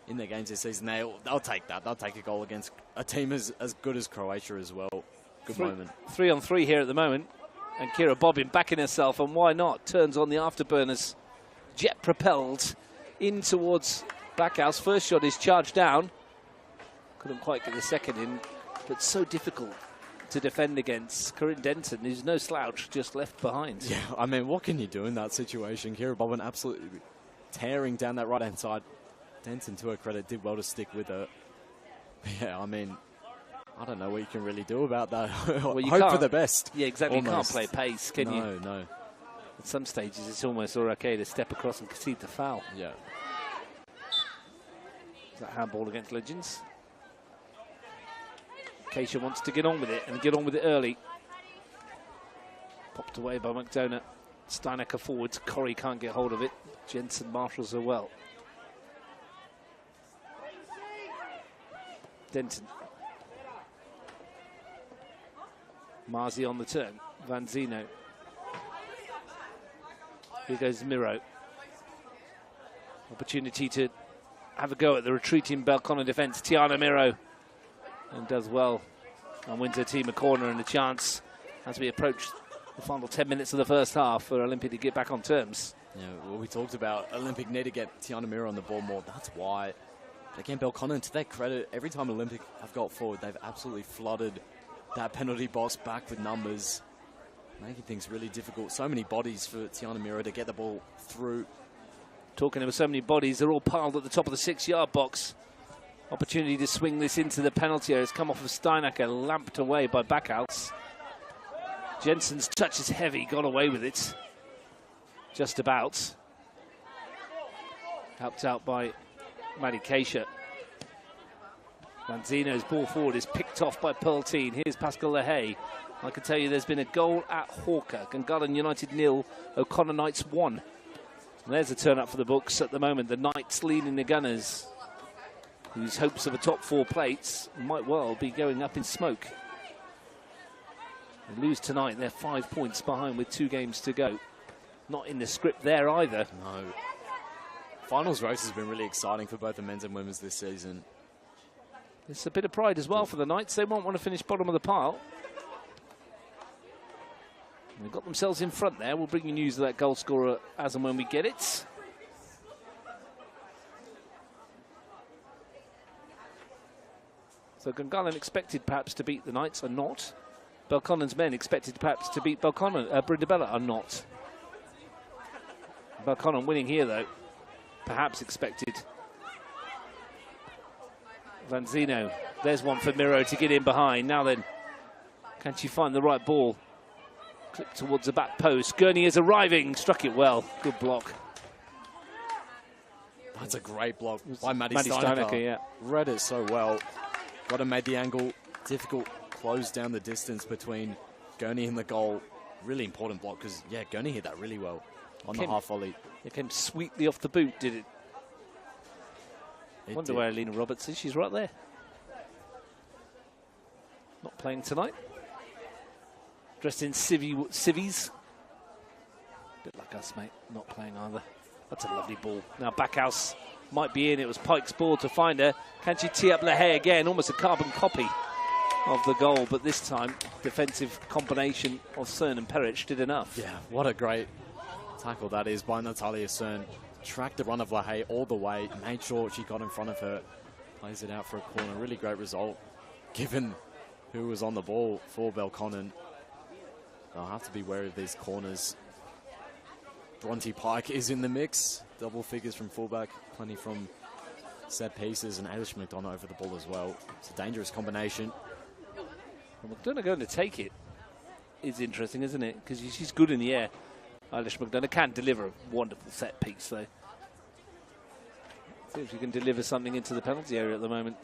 in their games this season. They'll take that. They'll take a goal against a team as good as Croatia as well. Good moment. 3-on-3 here at the moment. And Kira Bobbin backing herself, and why not? Turns on the afterburners. Jet propelled in towards Backhouse. First shot is charged down. Couldn't quite get the second in, but so difficult to defend against. Corinne Denton, who's no slouch, just left behind. Yeah, I mean, what can you do in that situation? Kira Bobbin absolutely tearing down that right-hand side. Denton, to her credit, did well to stick with her. Yeah, I mean, I don't know what you can really do about that. Well, you hope for the best. Yeah, exactly. Almost. You can't play pace, can you? No. At some stages, it's almost all okay to step across and concede the foul. Yeah. Is that handball against Legends? Keisha wants to get on with it and get on with it early. Popped away by McDonough. Steinacker forwards. Corrie can't get hold of it. Jensen marshals her well. Denton. Marzi on the turn. Van Zeno. Here goes Miro. Opportunity to have a go at the retreating Belconnen defence. Tiana Miro. And does well. And wins her team a corner and a chance as we approach the final 10 minutes of the first half for Olympic to get back on terms. Yeah, well, we talked about Olympic need to get Tiana Miro on the ball more. That's why. Again, Belconnen, to their credit, every time Olympic have got forward, they've absolutely flooded that penalty box back with numbers, making things really difficult. So many bodies for Tiana Miro to get the ball through. Talking about so many bodies, they're all piled at the top of the 6-yard box. Opportunity to swing this into the penalty area. It's come off of Steinacker, lamped away by Backhouse. Jensen's touch is heavy, got away with it. Just about. Helped out by Maddie Keisha. Manzino's ball forward is picked off by Pearlteen. Here's Pascal LaHaye. I can tell you there's been a goal at Hawker. Gungahlin United 0, O'Connor Knights 1. And there's a turn up for the books at the moment. The Knights leading the Gunners, whose hopes of a top 4 plates might well be going up in smoke. They lose tonight, they're 5 points behind with 2 games to go. Not in the script there either. No. Finals race has been really exciting for both the men's and women's this season. It's a bit of pride as well for the Knights. They won't want to finish bottom of the pile. They've got themselves in front there. We'll bring you news of that goal scorer as and when we get it. So Gungahlin expected perhaps to beat the Knights are not. Belconnen's men expected perhaps to beat Brindabella are not. Belconnen winning here though. Perhaps expected. Vanzino, there's one for Miro to get in behind. Now then, can she find the right ball? Clip towards the back post. Gurney is arriving, struck it well. Good block. That's a great block by Maddie Steinacker. Yeah. Read it so well. Got to make the angle difficult. Close down the distance between Gurney and the goal. Really important block because, yeah, Gurney hit that really well on the half volley. It came sweetly off the boot, did it? I wonder where Alina Roberts is. She's right there. Not playing tonight. Dressed in civvies. Bit like us, mate. Not playing either. That's a lovely ball. Now Backhouse might be in. It was Pike's ball to find her. Can she tee up LaHaye again? Almost a carbon copy of the goal, but this time defensive combination of Cern and Perich did enough. Yeah, what a great tackle that is by Natalia Cern. Tracked the run of LaHaye all the way, made sure she got in front of her, plays it out for a corner. Really great result, given who was on the ball for Belconnen. They'll have to be wary of these corners. Bronte Pike is in the mix. Double figures from fullback, plenty from set pieces, and Ailish McDonough over the ball as well. It's a dangerous combination. Well, McDonough going to take it is interesting, isn't it? Because she's good in the air. Ailish McDonough can deliver a wonderful set piece, though. See if she can deliver something into the penalty area at the moment.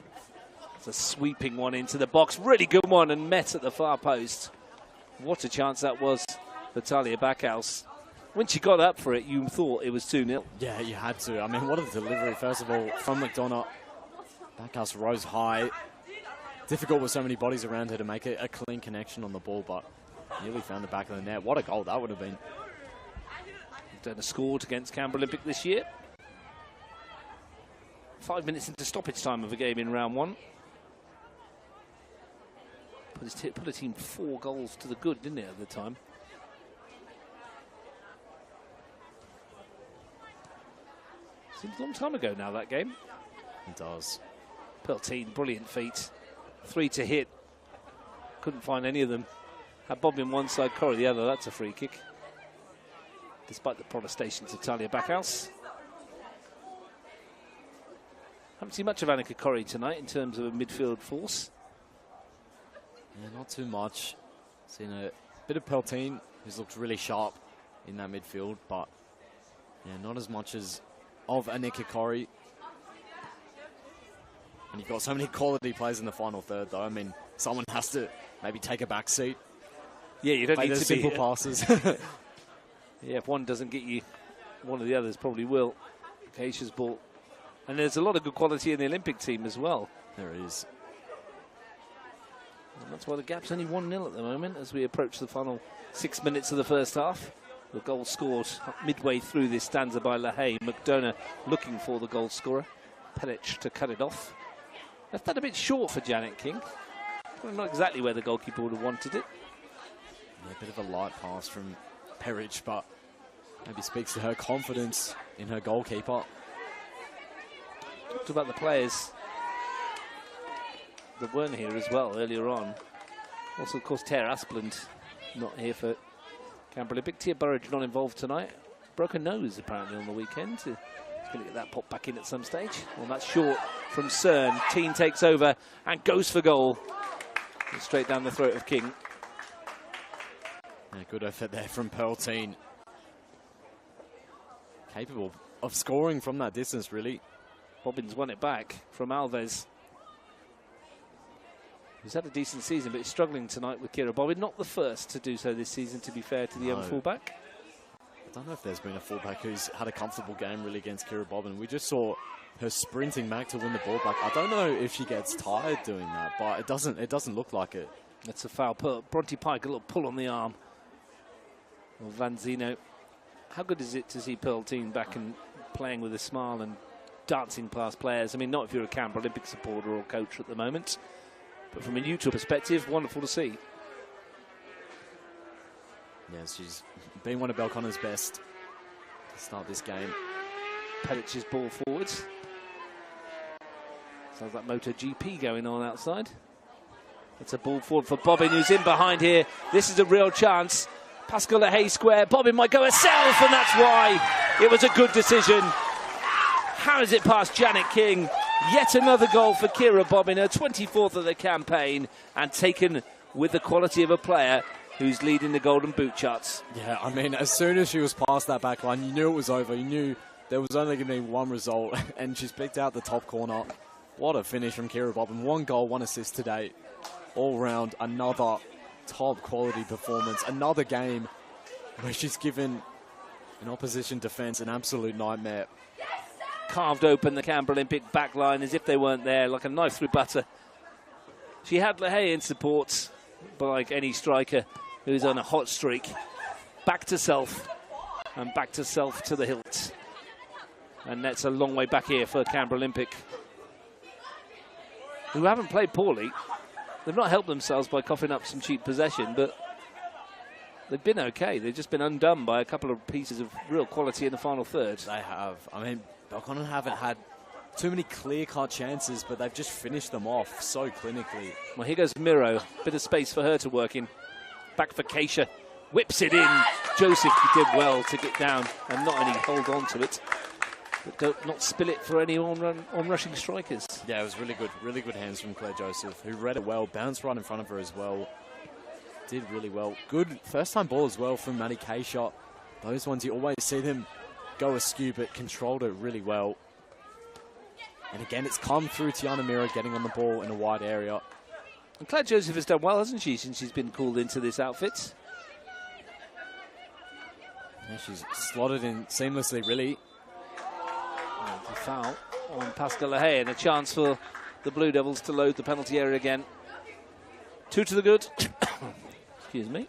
It's a sweeping one into the box. Really good one, and met at the far post. What a chance that was for Talia Backhouse. When she got up for it, you thought it was 2-0. Yeah, you had to. I mean, what a delivery, first of all, from McDonough. Backhouse rose high. Difficult with so many bodies around her to make a clean connection on the ball, but nearly found the back of the net. What a goal that would have been. Done a scored against Canberra Olympic this year. 5 minutes into stoppage time of a game in round 1. Put a team 4 goals to the good, didn't it, at the time? Seems a long time ago now, that game. It does. Pearlteen, brilliant feet. 3 to hit. Couldn't find any of them. Had Bob in one side, Corrie the other. That's a free kick. Despite the protestations of Talia Backhouse. Haven't seen much of Annika Corrie tonight in terms of a midfield force. Yeah, not too much. Seen a bit of Pearlteen, who's looked really sharp in that midfield, but yeah, not as much as of Annika Corrie. And you've got so many quality players in the final third, though. I mean, someone has to maybe take a back seat. Yeah, you don't play need to simple be passes. Yeah, if one doesn't get you, one of the others probably will. Keisha's ball. And there's a lot of good quality in the Olympic team as well. There is. And that's why the gap's only 1-0 at the moment as we approach the final 6 minutes of the first half. The goal scored midway through this stanza by LaHaye. McDonough looking for the goal scorer. Pelic to cut it off. Left that a bit short for Janet King. Probably not exactly where the goalkeeper would have wanted it. Yeah, a bit of a light pass from Perich, but maybe speaks to her confidence in her goalkeeper. Talked about the players that weren't here as well earlier on. Also, of course, Tara Aspland not here for Canberra Olympic. Tia Burridge not involved tonight. Broken nose, apparently, on the weekend. He's going to get that pop back in at some stage. Well, that's short from Cern. Teen takes over and goes for goal. Straight down the throat of King. Yeah, good effort there from Pearl Teen. Capable of scoring from that distance, really. Bobbins won it back from Alves. He's had a decent season, but he's struggling tonight with Kira Bobbin. Not the first to do so this season, to be fair to the young fullback. I don't know if there's been a fullback who's had a comfortable game really against Kira Bobbin. We just saw her sprinting back to win the ball back. I don't know if she gets tired doing that, but it doesn't look like it. That's a foul. Bronte Pike, a little pull on the arm of Vanzino. How good is it to see Pearl Teen back and playing with a smile and dancing past players? I mean, not if you're a Canberra Olympic supporter or coach at the moment, but from a neutral perspective, wonderful to see. Yes, she's been one of Belconnen's best to start this game. Pelic's ball forwards. Sounds like MotoGP going on outside. It's a ball forward for Bobbin, who's in behind here. This is a real chance. Pascal LaHaye square. Bobbin might go herself, and that's why it was a good decision. How it past Janet King? Yet another goal for Kira Bobbin, her 24th of the campaign, and taken with the quality of a player who's leading the Golden Boot charts. Yeah, I mean, as soon as she was past that back line, you knew it was over. You knew there was only going to be one result, and she's picked out the top corner. What a finish from Kira Bobbin. 1 goal, 1 assist today. All round, another top quality performance. Another game where she's given an opposition defence an absolute nightmare. Carved open the Canberra Olympic back line as if they weren't there, like a knife through butter. She had LaHaye in support, but like any striker who's on a hot streak, back to self, and back to self to the hilt. And that's a long way back here for Canberra Olympic, who haven't played poorly. They've not helped themselves by coughing up some cheap possession, but they've been okay. They've just been undone by a couple of pieces of real quality in the final third. They have. I mean, Belconnen haven't had too many clear-cut chances, but they've just finished them off so clinically. Well, here goes Miro. Bit of space for her to work in. Back for Keisha. Whips it in. Joseph did well to get down and not only hold on to it, but not spill it for any on-rushing strikers. Yeah, it was really good hands from Claire Joseph, who read it well, bounced right in front of her as well. Did really well. Good first-time ball as well from Maddie Keisha. Those ones, you always see them go askew, but controlled it really well. And again, it's come through Tiana Mira getting on the ball in a wide area. And Claire Joseph has done well, hasn't she, since she's been called into this outfit? Yeah, she's slotted in seamlessly, really. The foul on Pascal LaHaye, and a chance for the Blue Devils to load the penalty area again. 2 to the good. Excuse me.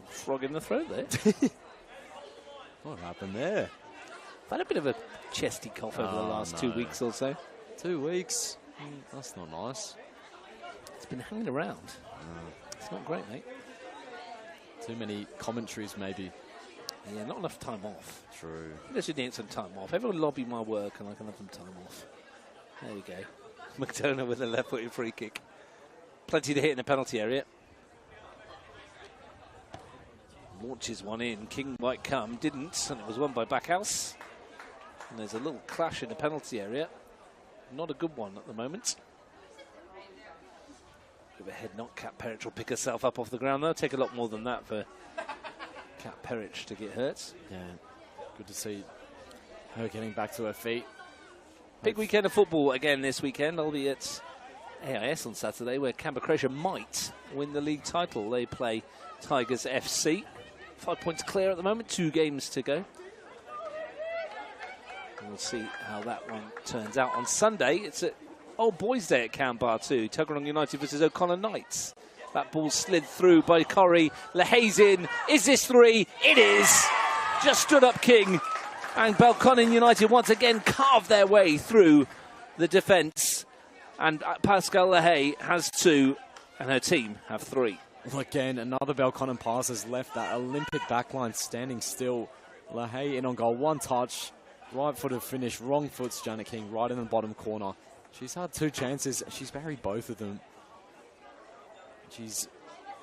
Frog in the throat there. What happened there? I've had a bit of a chesty cough over the last 2 weeks or so. 2 weeks? That's not nice. It's been hanging around. It's not great, mate. Too many commentaries, maybe. Yeah, not enough time off. True. I just need some time off. Everyone lobby my work and I can have some time off. There we go. McDonough with a left-footed free kick. Plenty to hit in the penalty area. Launches one in. King might come. Didn't. And it was won by Backhouse. And there's a little clash in the penalty area. Not a good one at the moment. Give a head knock. Kat Perich will pick herself up off the ground though. Take a lot more than that for Kat Perich to get hurt. Yeah, good to see her getting back to her feet. Big weekend of football again this weekend. I'll be at AIS on Saturday, where Canberra Croatia might win the league title. They play Tigers FC. 5 points clear at the moment, 2 games to go. We'll see how that one turns out. On Sunday, it's at Old Boys Day at Canberra too. Tuggeranong United versus O'Connor Knights. That ball slid through by Corrie. LaHaye's in. Is this 3? It is. Just stood up King. And Belconnen United once again carved their way through the defence. And Pascal LaHaye has 2, and her team have 3. Well, again, another Belconnen pass has left that Olympic backline standing still. LaHaye in on goal, 1 touch, right-footed finish, wrong foot's Janet King, right in the bottom corner. She's had 2 chances, she's buried both of them. She's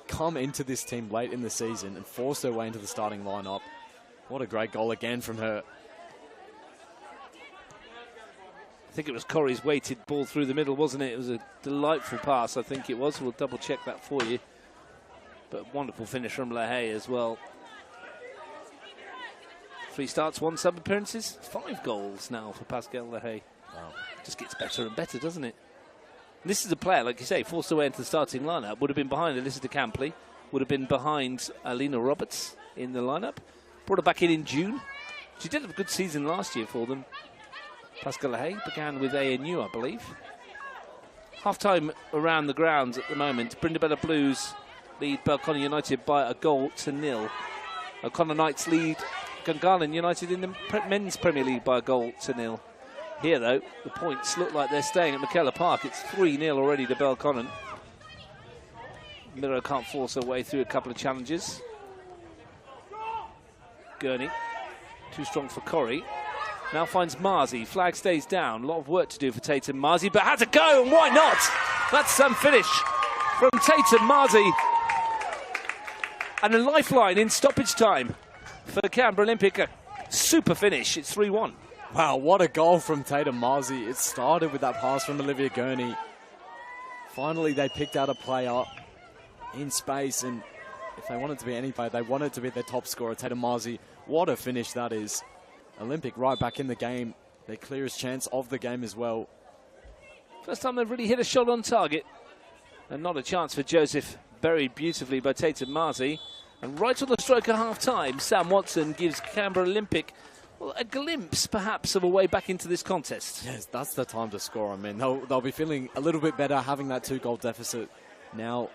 come into this team late in the season and forced her way into the starting lineup. What a great goal again from her. I think it was Corrie's weighted ball through the middle, wasn't it? It was a delightful pass, I think it was. We'll double check that for you. But wonderful finish from LaHaye as well. 3 starts, 1 sub appearances, 5 goals now for Pascal LaHaye. Wow. Just gets better and better, doesn't it? And this is a player, like you say, forced her way into the starting lineup. Would have been behind Alyssa de Campley. Would have been behind Alina Roberts in the lineup. Brought her back in June. She did have a good season last year for them. Pascal LaHaye began with ANU, I believe. Half-time around the grounds at the moment. Brindabella Blues lead Belconnen United by a goal to 0. O'Connor Knights lead Gungahlin United in the men's Premier League by a goal to 0. Here, though, the points look like they're staying at McKellar Park. It's 3-0 already to Belconnen. Miro can't force her way through a couple of challenges. Gurney, too strong for Corrie. Now finds Marzi. Flag stays down. A lot of work to do for Tatum Marzi, but has a go, and why not? That's some finish from Tatum Marzi. And a lifeline in stoppage time for Canberra Olympic. A super finish. It's 3-1. Wow, what a goal from Tatum Marzi. It started with that pass from Olivia Gurney. Finally, they picked out a player in space, and if they wanted to be any player, they wanted to be their top scorer, Tatum Marzi. What a finish that is. Olympic right back in the game. Their clearest chance of the game as well. First time they've really hit a shot on target. And not a chance for Joseph. Buried beautifully by Tatum Marzi. And right on the stroke at half-time, Sam Watson gives Canberra Olympic, well, a glimpse, perhaps, of a way back into this contest. Yes, that's the time to score. I mean, they'll be feeling a little bit better having that 2-goal deficit. Now,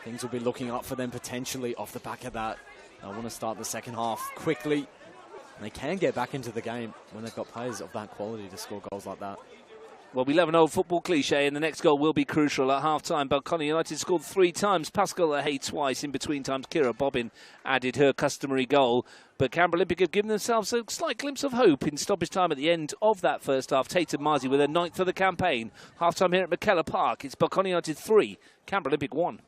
things will be looking up for them potentially off the back of that. They want to start the second half quickly. And they can get back into the game when they've got players of that quality to score goals like that. Well, we love an old football cliche, and the next goal will be crucial. At half-time, Belconnen United scored 3 times. Pascal LaHaye twice. In between times, Kira Bobbin added her customary goal. But Canberra Olympic have given themselves a slight glimpse of hope in stoppage time at the end of that first half. Tatum Marzi with her 9th of the campaign. Half-time here at McKellar Park. It's Belconnen United 3, Canberra Olympic 1.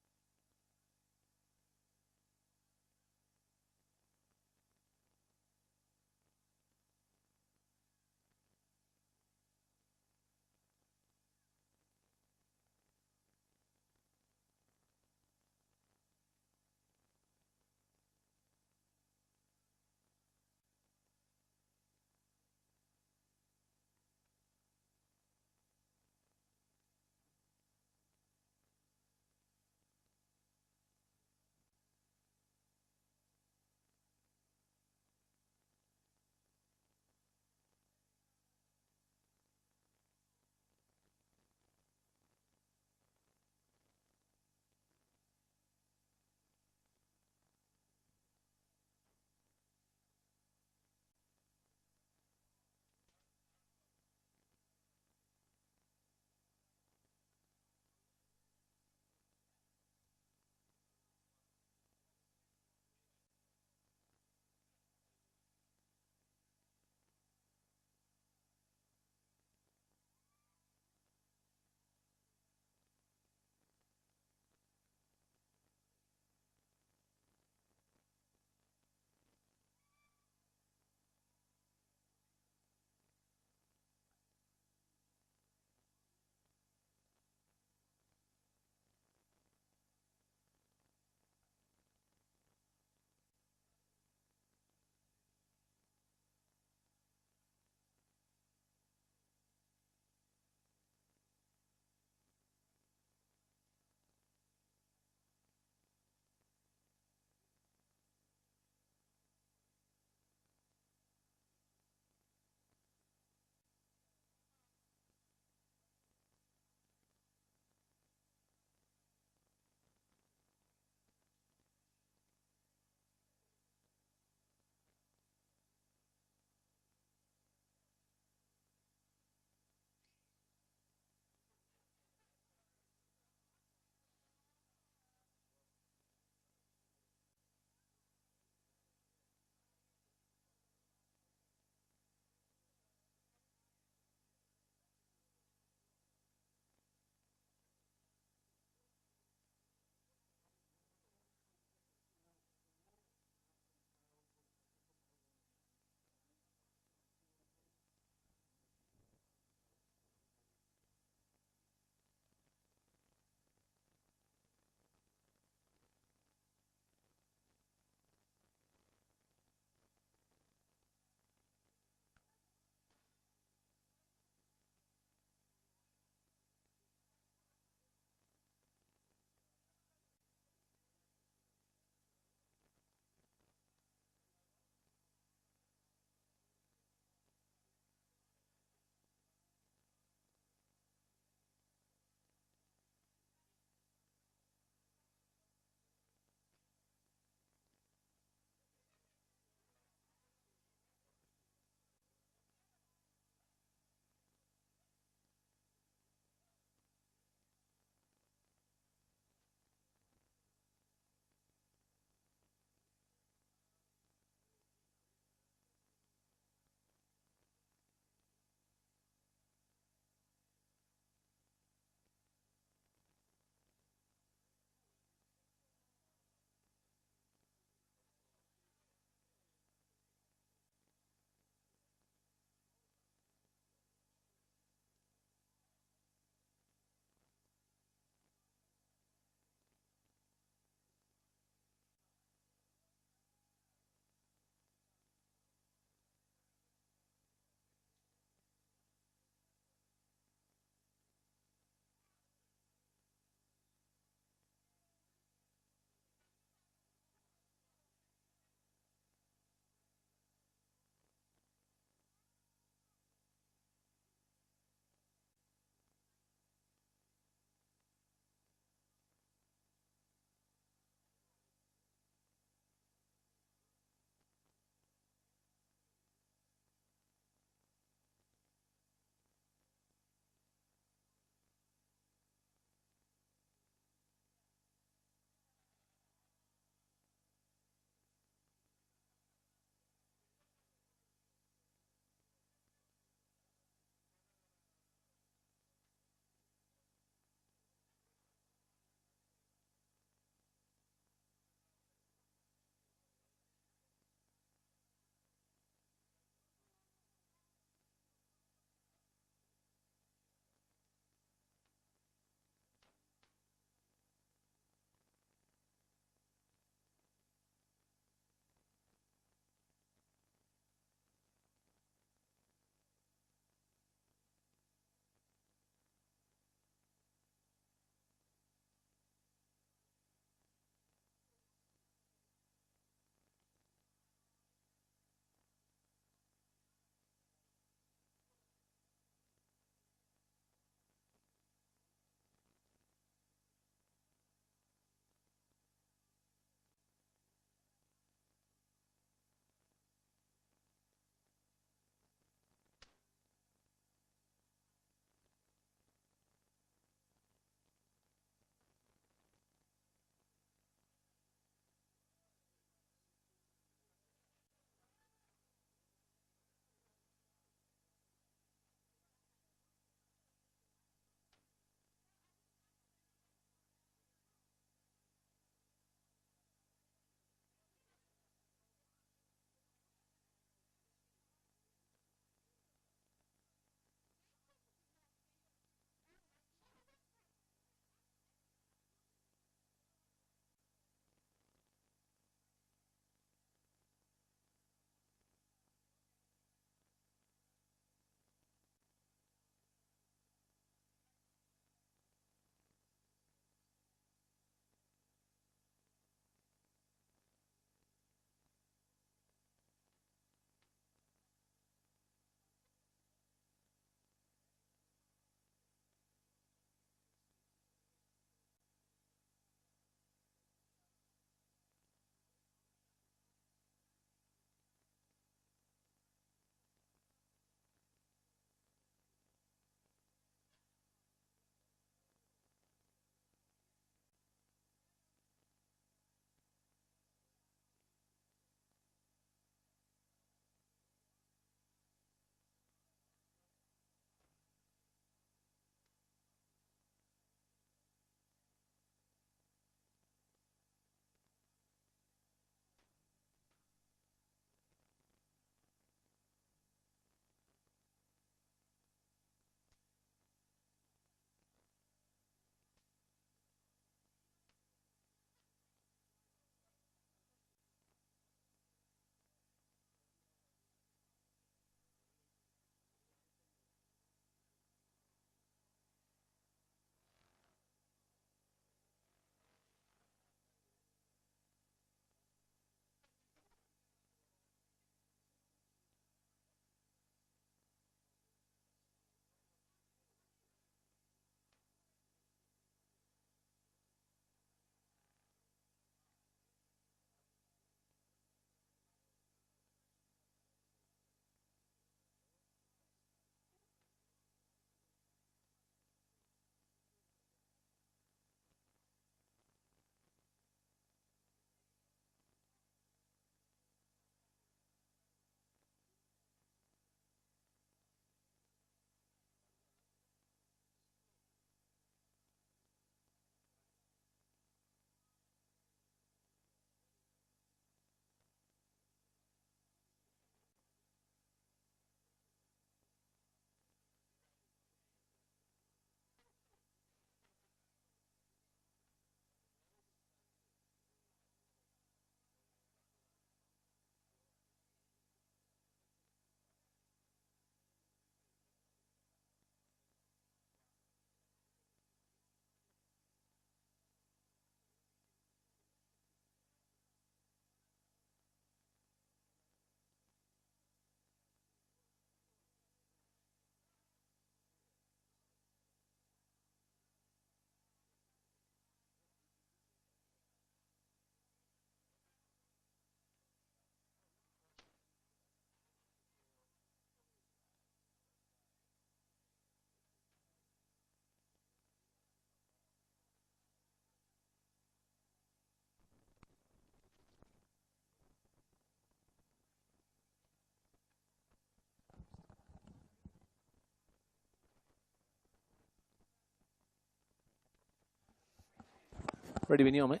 Ready when you are, mate.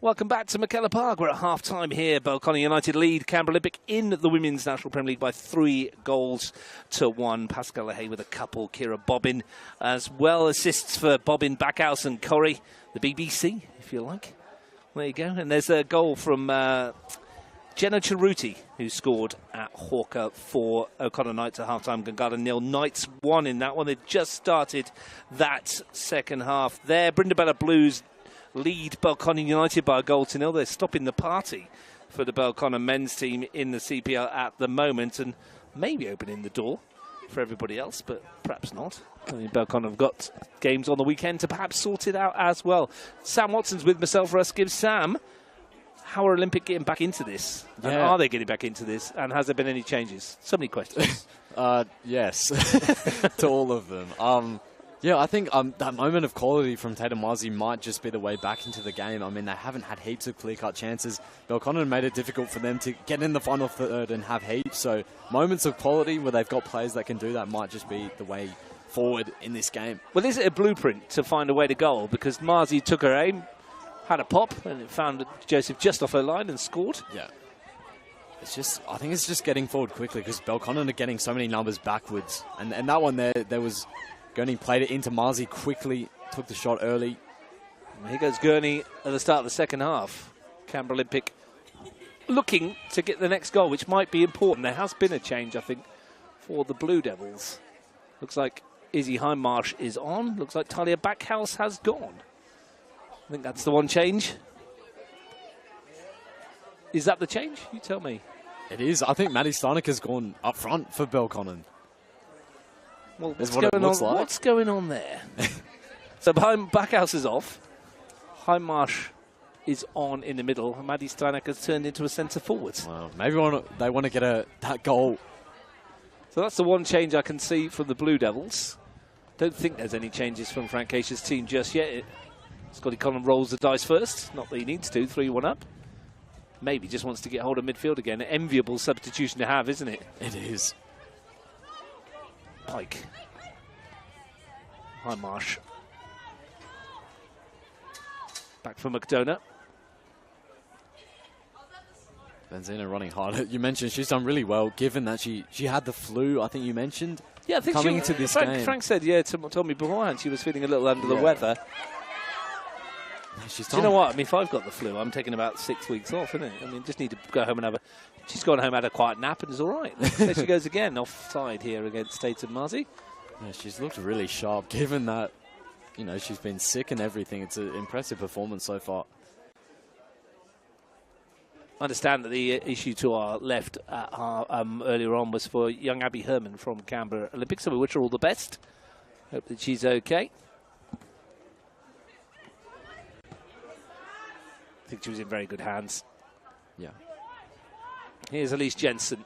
Welcome back to McKellar Park. We're at half-time here. Belconnen United lead Canberra Olympic in the Women's National Premier League by 3-1. Pascal Hay with a couple. Kira Bobbin as well. Assists for Bobbin, Backhouse and Corrie. The BBC, if you like. There you go. And there's a goal from Jenna Cheruti, who scored at Hawker for O'Connor Knights at half-time. Gungahlin 0. Knights won in that one. They've just started that second half there. Brindabella Blues lead Belconnen United by a goal to 0. They're stopping the party for the Belconnen men's team in the CPL at the moment and maybe opening the door for everybody else, but perhaps not. I mean, Belconnen have got games on the weekend to perhaps sort it out as well. Sam Watson's with myself for us. Give Sam, how are Olympic getting back into this? And are they getting back into this? And has there been any changes? So many questions. Yes, to all of them. Yeah, I think that moment of quality from Tatum Marzi might just be the way back into the game. I mean, they haven't had heaps of clear-cut chances. Belconnen made it difficult for them to get in the final third and have heaps. So moments of quality where they've got players that can do that might just be the way forward in this game. Well, is it a blueprint to find a way to goal? Because Marzi took her aim, had a pop, and it found Joseph just off her line and scored. Yeah. I think it's just getting forward quickly because Belconnen are getting so many numbers backwards. And that one there was... Gurney played it into Marzi quickly, took the shot early. Here goes Gurney at the start of the second half. Canberra Olympic looking to get the next goal, which might be important. There has been a change, I think, for the Blue Devils. Looks like Izzy Heimmarsh is on. Looks like Talia Backhouse has gone. I think that's the one change. Is that the change? You tell me. It is. I think Maddie Steineck has gone up front for Belconnen. Well, what's going on there? So Backhouse is off. Heimmarsh is on in the middle. Maddie Steineck has turned into a centre forward. Wow. Maybe they want to get that goal. So that's the one change I can see from the Blue Devils. Don't think there's any changes from Frank Keisha's team just yet. Scotty Conlon rolls the dice first. Not that he needs to. 3-1 up. Maybe just wants to get hold of midfield again. An enviable substitution to have, isn't it? It is. Pike. Heimmarsh. Back for McDonough. Benzina running hard. You mentioned she's done really well, given that she had the flu, I think you mentioned. Yeah, I think coming into this game. Frank said, told me beforehand she was feeling a little under the weather. Do you know what? I mean, if I've got the flu, I'm taking about 6 weeks off, isn't it? I mean, just need to go home and she's gone home, had a quiet nap, and is all right. There she goes again, offside here against Tatum Marzi. Yeah, she's looked really sharp, given that, she's been sick and everything. It's an impressive performance so far. I understand that the issue to our left earlier on was for young Abby Herman from Canberra Olympics, so we wish her all the best. Hope that she's okay. I think she was in very good hands. Yeah. Here's Elise Jensen.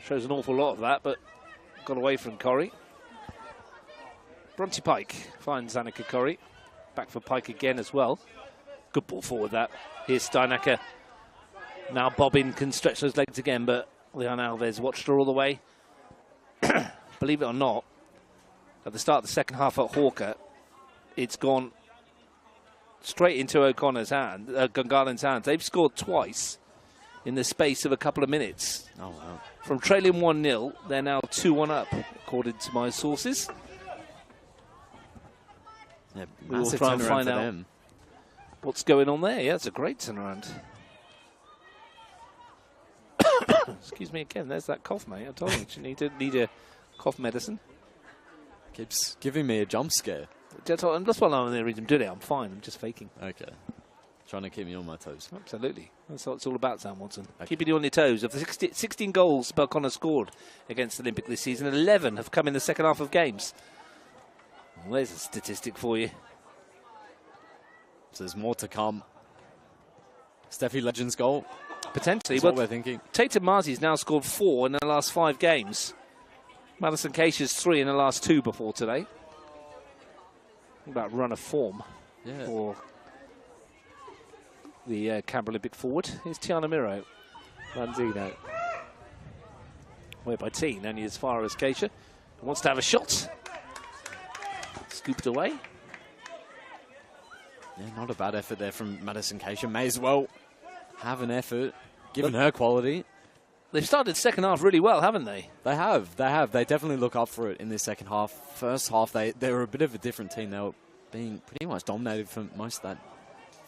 Shows an awful lot of that, but got away from Corrie. Bronte Pike finds Annika Corrie. Back for Pike again as well. Good ball forward that. Here's Steinacker. Now Bobbin can stretch those legs again, but Leon Alves watched her all the way. Believe it or not, at the start of the second half at Hawker, it's gone straight into O'Connor's hand, Gungalin's hands. They've scored twice in the space of a couple of minutes. Oh, wow. From trailing 1-0, they're now 2-1 up, according to my sources. Yeah, we will try and find out what's going on there. Yeah, it's a great turnaround. Excuse me again, there's that cough, mate. I told you need a cough medicine. Keeps giving me a jump scare. That's why I'm in the reason doing it. I'm fine. I'm just faking. Okay. Trying to keep me on my toes. Absolutely. That's what it's all about, Sam Watson. Okay. Keeping you on your toes. Of the 16 goals Belconnen scored against Olympic this season, 11 have come in the second half of games. Well, there's a statistic for you. So there's more to come. Steffi Legends goal. Potentially. That's what we're thinking. Tatum Marzi's now scored 4 in the last 5 games. Madison Keisha's 3 in the last 2 before today. About run of form for the Canberra Olympic forward. Here's Tiana Miro. Manzino. Way by Teen, only as far as Keisha. Wants to have a shot. Scooped away. Yeah, not a bad effort there from Madison Keisha. May as well have an effort, given her quality. They've started second half really well, haven't they? They have. They definitely look up for it in this second half. First half, they were a bit of a different team. They were being pretty much dominated for most of that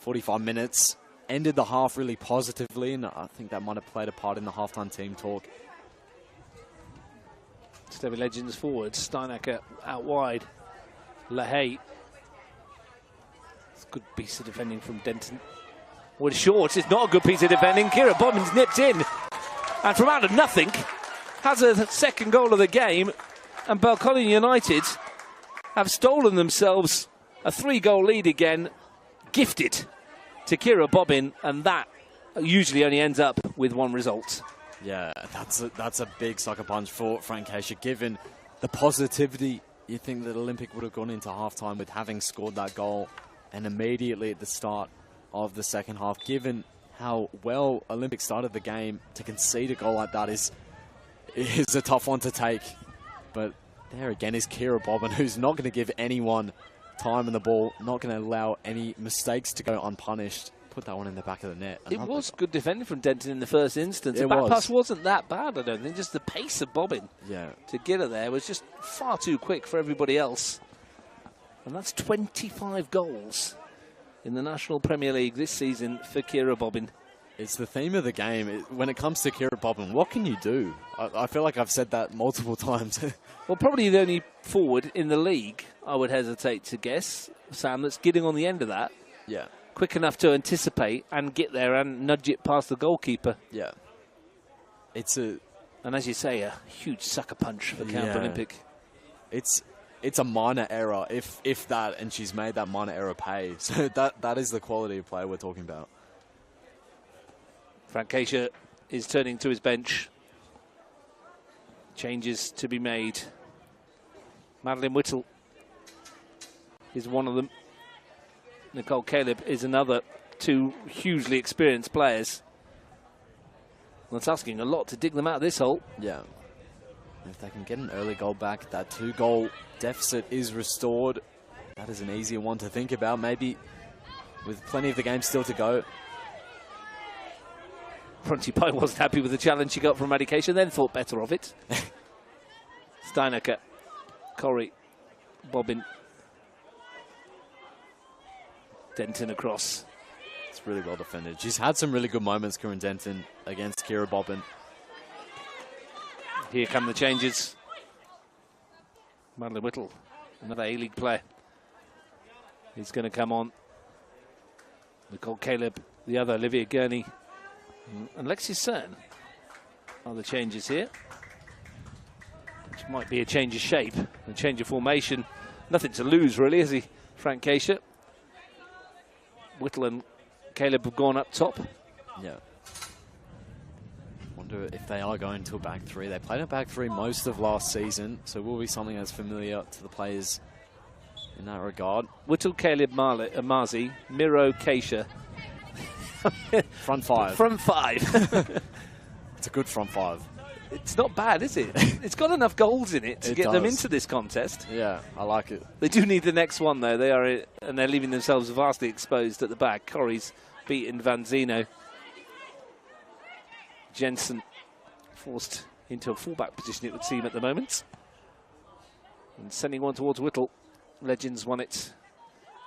45 minutes. Ended the half really positively, and I think that might have played a part in the halftime team talk. Stevie Legends forward, Steinacker out wide. LaHaye. It's a good piece of defending from Denton. Well, short, it's not a good piece of defending. Kira Bobbins nipped in, and from out of nothing, has a second goal of the game, and Belconnen United have stolen themselves a 3-goal lead again, gifted to Kira Bobbin, and that usually only ends up with one result. Yeah, that's a big sucker punch for Frank Keisha, given the positivity. You think that Olympic would have gone into halftime with having scored that goal, and immediately at the start of the second half, given how well Olympic started the game, to concede a goal like that is a tough one to take. But there again is Kira Bobbin, who's not going to give anyone time in the ball, not going to allow any mistakes to go unpunished. Put that one in the back of the net. It was good defending from Denton in the first instance. The back pass wasn't that bad, I don't think. Just the pace of Bobbin to get her there was just far too quick for everybody else. And that's 25 goals in the National Premier League this season for Kira Bobbin. It's the theme of the game. When it comes to Kira Bobbin, what can you do? I feel like I've said that multiple times. Well, probably the only forward in the league, I would hesitate to guess, Sam, that's getting on the end of that. Yeah. Quick enough to anticipate and get there and nudge it past the goalkeeper. Yeah. And as you say, a huge sucker punch for Canberra Olympic. It's a minor error, if that, and she's made that minor error pay. So that is the quality of play we're talking about. Frank Keisha is turning to his bench. Changes to be made. Madeline Whittle is one of them. Nicole Caleb is another. Two hugely experienced players. Well, it's asking a lot to dig them out of this hole. Yeah. If they can get an early goal back, that 2-goal deficit is restored. That is an easier one to think about, maybe with plenty of the game still to go. Bronte Pye wasn't happy with the challenge she got from Maddie Keisha, then thought better of it. Steinacker, Corrie, Bobbin, Denton across. It's really well defended. She's had some really good moments, Kieran Denton, against Kira Bobbin. Here come the changes. Madeline Whittle, another A-League player. He's going to come on. Nicole Caleb, the other, Olivia Gurney, and Lexi Cern are the changes here. Which might be a change of shape, a change of formation. Nothing to lose, really, is he, Frank Keisha? Whittle and Caleb have gone up top. Yeah. Wonder if they are going to a back three. They played a back three most of last season, so it will be something that's familiar to the players in that regard. Whittle, Caleb, Marzi, Miro, Keisha. Front five. Front five. It's a good front five. It's not bad, is it? It's got enough goals in it to get them into this contest. Yeah, I like it. They do need the next one, though. They're leaving themselves vastly exposed at the back. Corrie's beaten Van Zeno. Jensen forced into a fullback position, it would seem, at the moment. And sending one towards Whittle. Legends won it.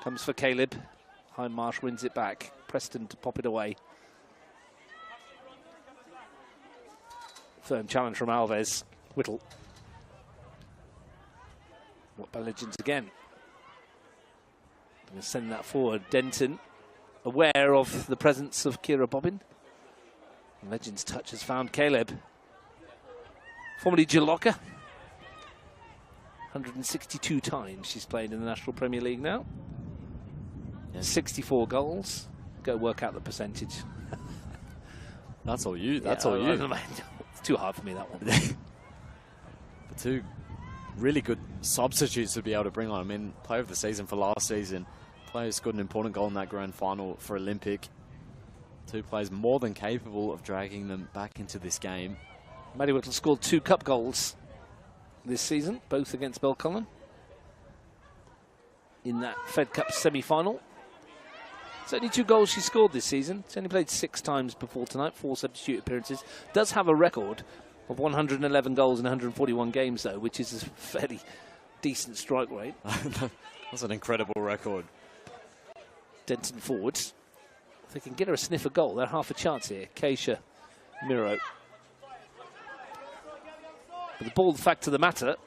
Comes for Caleb. Hindmarsh wins it back. Preston to pop it away. Firm challenge from Alves. Whittle. What by Legends again? Going to send that forward. Denton, aware of the presence of Kira Bobbin. And Legends touch has found Caleb. Formerly Jalocca. 162 times she's played in the National Premier League now. 64 goals. Go work out the percentage. That's all you. That's all you. It's too hard for me, that one. The two really good substitutes to be able to bring on. I mean, player of the season for last season. Player scored an important goal in that grand final for Olympic. Two players more than capable of dragging them back into this game. Maddie Whittle scored 2 cup goals this season, both against Belconnen in that Fed Cup semi-final. It's only 2 goals she scored this season. She's only played 6 times before tonight, 4 substitute appearances. Does have a record of 111 goals in 141 games, though, which is a fairly decent strike rate. That's an incredible record. Denton forwards. If they can get her a sniff of goal, they're half a chance here. Keisha, Miro. But the bald fact of the matter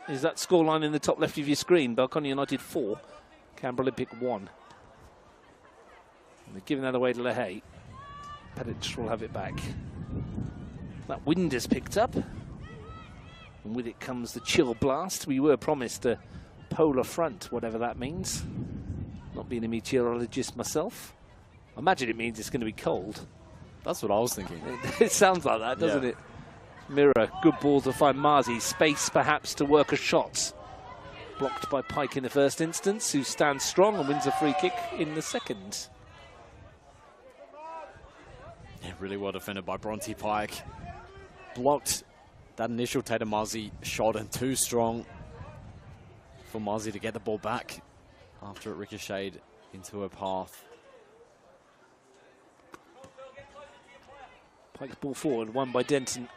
is that scoreline in the top left of your screen. Belconnen United 4, Canberra Olympic 1. And they're giving that away to LaHaye. Perich will have it back. That wind has picked up. And with it comes the chill blast. We were promised a polar front, whatever that means. Not being a meteorologist myself. I imagine it means it's going to be cold. That's what I was thinking. It sounds like that, doesn't it? Mirror, good ball to find Marzi. Space perhaps to work a shot. Blocked by Pike in the first instance, who stands strong and wins a free kick in the second. Yeah, really well defended by Bronte Pike. Blocked that initial Tatum Marzi shot, and too strong for Marzi to get the ball back after it ricocheted into her path. Pike's ball forward, won by Denton.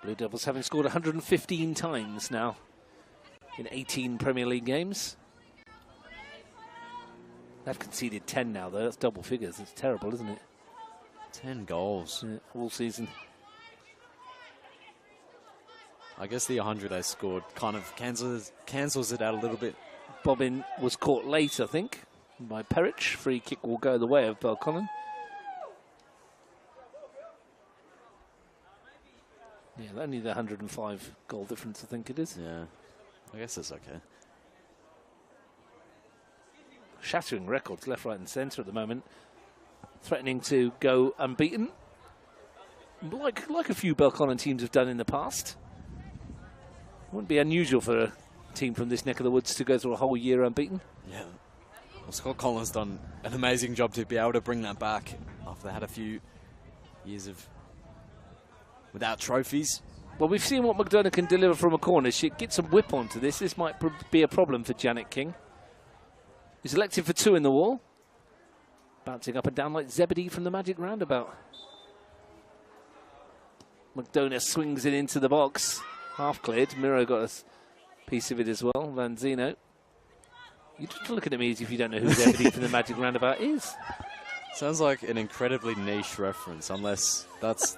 Blue Devils having scored 115 times now in 18 Premier League games. They've conceded 10 now, though. That's double figures. It's terrible, isn't it? 10 goals. Yeah, all season. I guess the 100 they scored kind of cancels it out a little bit. Bobbin was caught late, I think, by Perich. Free kick will go the way of Belconnen. Yeah, only the 105 goal difference, I think it is. Yeah, I guess it's okay. Shattering records left, right and centre at the moment. Threatening to go unbeaten. Like a few Belconnen teams have done in the past. Wouldn't be unusual for a team from this neck of the woods to go through a whole year unbeaten. Yeah. Well, Scott Collins done an amazing job to be able to bring that back after they had a few years of without trophies. Well, we've seen what McDonough can deliver from a corner. She gets some whip onto this. This might be a problem for Janet King. He's elected for 2 in the wall. Bouncing up and down like Zebedee from the Magic Roundabout. McDonough swings it into the box. Half cleared. Miro got a piece of it as well. Vanzino. You're just looking at me as if you don't know who Zebedee from the Magic Roundabout is. Sounds like an incredibly niche reference, unless that's...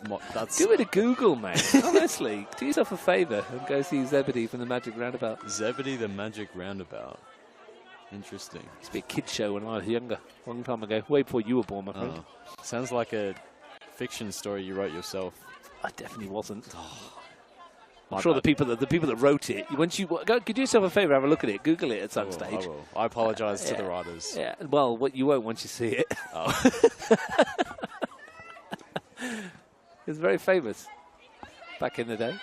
Give it a Google, mate. Honestly, do yourself a favour and go see Zebedee from the Magic Roundabout. Zebedee the Magic Roundabout. Interesting. Used to be a kid's show when I was younger, a long time ago. Way before you were born, my friend. Sounds like a fiction story you wrote yourself. I definitely wasn't. I'm sure the people that wrote it. Once you go, do yourself a favour, have a look at it, Google it at some stage. I will. I apologise to the writers. Yeah. Well, what you won't once you see it. Oh. It was very famous back in the day.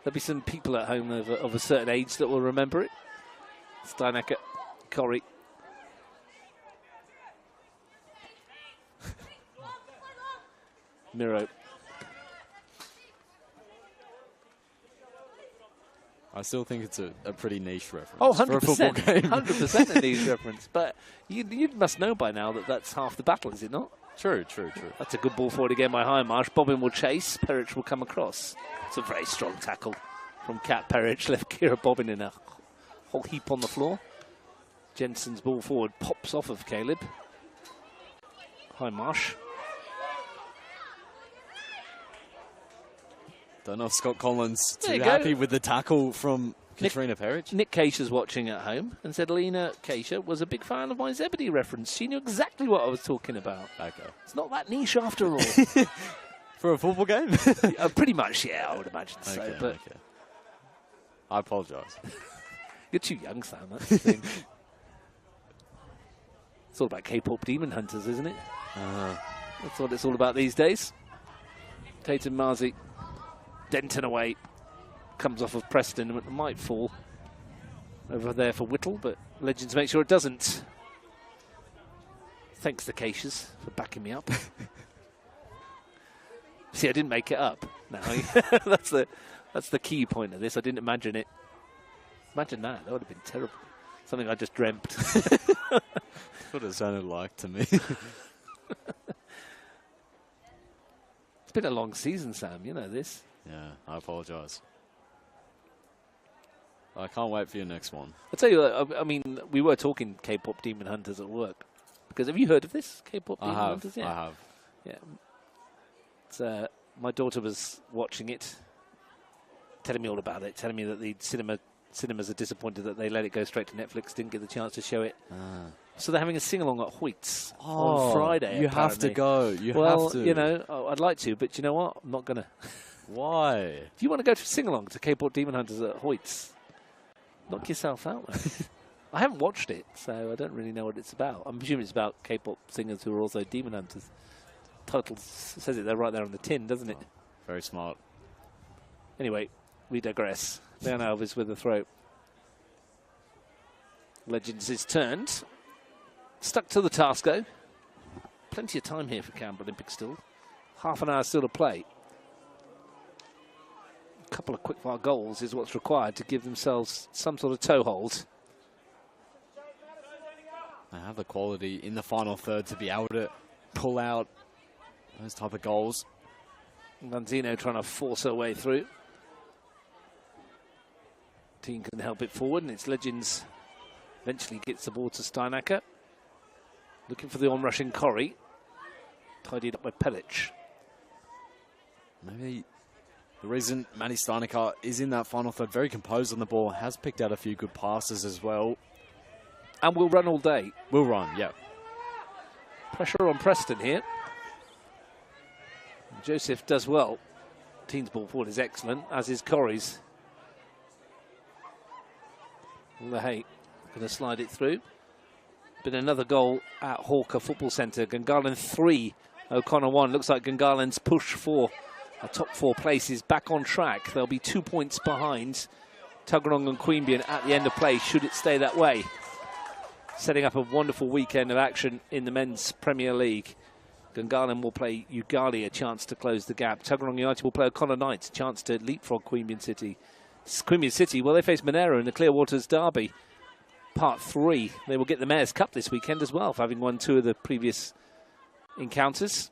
There'll be some people at home of a certain age that will remember it. Steinecker, Corrie. Miro. I still think it's a pretty niche reference. Oh, 100%. For a football game. 100% a niche reference. But you must know by now that that's half the battle, is it not? True. That's a good ball forward again by Highmarsh. Bobbin will chase. Perich will come across. It's a very strong tackle from Kat Perich. Left Kira Bobbin in a whole heap on the floor. Jensen's ball forward pops off of Caleb. Highmarsh. Don't know if Scott Collins too happy with the tackle from Katrina Perich. Nick Keisha's watching at home and said Lena Keisha was a big fan of my Zebedee reference. She knew exactly what I was talking about. Okay. It's not that niche after all. For a football game? Pretty much, yeah, I would imagine so. Okay, But okay. I apologise. You're too young, Sam, that's the thing. It's all about K-pop demon hunters, isn't it? That's what it's all about these days. Tatum Marzi. Denton away. Comes off of Preston. It might fall over there for Whittle, but Legends make sure it doesn't. Thanks to Keishas for backing me up. See, I didn't make it up. No, that's That's the key point of this. I didn't imagine it. Imagine that. That would have been terrible. Something I just dreamt. That's what it sounded like to me. It's been a long season, Sam. You know this. Yeah, I apologise. I can't wait for your next one. I'll tell you what, I mean, we were talking K-pop Demon Hunters at work. Because have you heard of this? K-pop Demon Hunters? Yeah. I have. Yeah. It's, my daughter was watching it, telling me all about it, telling me that the cinemas are disappointed that they let it go straight to Netflix, didn't get the chance to show it. So they're having a sing-along at Hoyt's on Friday. You have to go. You have to. You know, I'd like to, but you know what? I'm not going to. Why? Do you want to go to sing-along to K-pop Demon Hunters at Hoyt's? Knock yourself out, man. I haven't watched it, so I don't really know what it's about. I'm assuming it's about K-pop singers who are also demon hunters. Title says it there right there on the tin, doesn't it? Very smart. Anyway, we digress. Leon Alves with the throw. Legends is turned. Stuck to the task, though. Plenty of time here for Canberra Olympic still. Half an hour still to play. A couple of quick-fire goals is what's required to give themselves some sort of toehold. They have the quality in the final third to be able to pull out those type of goals. Manzino trying to force her way through. Team can help it forward, and it's Legends eventually gets the ball to Steinacker. Looking for the on-rushing Corrie. Tidied up by Pelic. Maybe the reason Maddie Steinacker is in that final third, very composed on the ball, has picked out a few good passes as well. And will run all day. Will run, yeah. Pressure on Preston here. Joseph does well. Team's ball forward is excellent, as is Corrie's. LaHaye going to slide it through. Been another goal at Hawker Football Centre. Gungahlin 3, O'Connor 1. Looks like Gungahlин's push for a top 4 place is back on track. They'll be 2 points behind Tuggeranong and Queanbeyan at the end of play, should it stay that way. Setting up a wonderful weekend of action in the Men's Premier League. Gungahlin will play Ugali, a chance to close the gap. Tuggeranong United will play O'Connor Knights, a chance to leapfrog Queanbeyan City. Queanbeyan City, well, they face Monero in the Clearwaters Derby. Part 3. They will get the Mayor's Cup this weekend as well, for having won 2 of the previous encounters.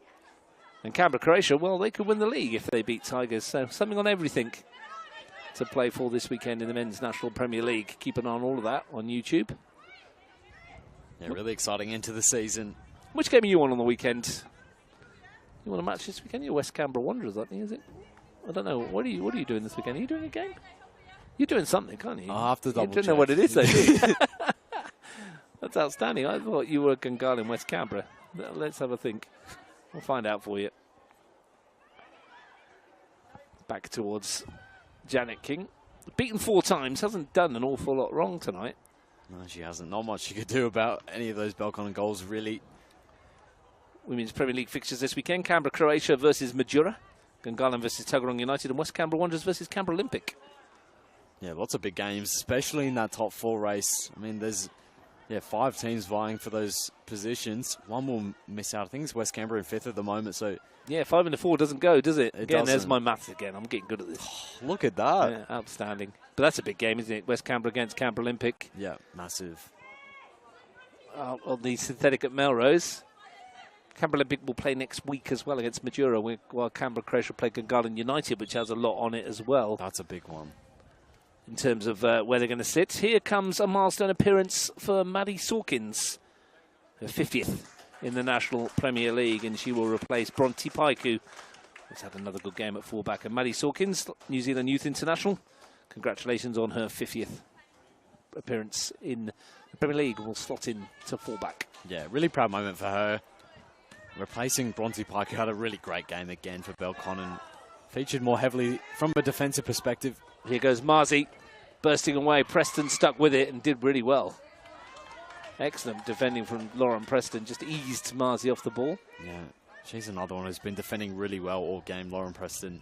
And Canberra, Croatia, well, they could win the league if they beat Tigers. So something on everything to play for this weekend in the Men's National Premier League. Keep an eye on all of that on YouTube. Yeah, really exciting into the season. Which game are you on the weekend? You want a match this weekend? You're West Canberra Wanderers, aren't you, is it? I don't know. What are you doing this weekend? Are you doing a game? You're doing something, can't you? I'll have to double check. You don't know what it is, though, do you? That's outstanding. I thought you were Gungahlin, West Canberra. Let's have a think. We'll find out for you. Back towards Janet King. Beaten 4 times. Hasn't done an awful lot wrong tonight. No, she hasn't. Not much she could do about any of those Belconnen goals, really. Women's Premier League fixtures this weekend. Canberra, Croatia versus Majura. Gungahlin versus Tuggeranong United. And West Canberra Wanderers versus Canberra Olympic. Yeah, lots of big games, especially in that top 4 race. I mean, there's 5 teams vying for those positions. One will miss out. I think it's West Canberra in 5th at the moment. So yeah, 5 into 4 doesn't go, does it? Again, doesn't. There's my maths again. I'm getting good at this. Look at that. Yeah, outstanding. But that's a big game, isn't it? West Canberra against Canberra Olympic. Yeah, massive. On the synthetic at Melrose. Canberra Olympic will play next week as well against Majura, while Canberra Croatia will play Gungahlin United, which has a lot on it as well. That's a big one. In terms of where they're going to sit. Here comes a milestone appearance for Maddie Sawkins, her 50th in the National Premier League, and she will replace Bronte Pike, who has had another good game at fullback. And Maddie Sawkins, New Zealand Youth International, congratulations on her 50th appearance in the Premier League, will slot in to fullback. Yeah, really proud moment for her. Replacing Bronte Pike, who had a really great game again for Belconnen. Featured more heavily from a defensive perspective. Here goes Marzi, bursting away. Preston stuck with it and did really well. Excellent defending from Lauren Preston. Just eased Marzi off the ball. Yeah, she's another one who's been defending really well all game, Lauren Preston.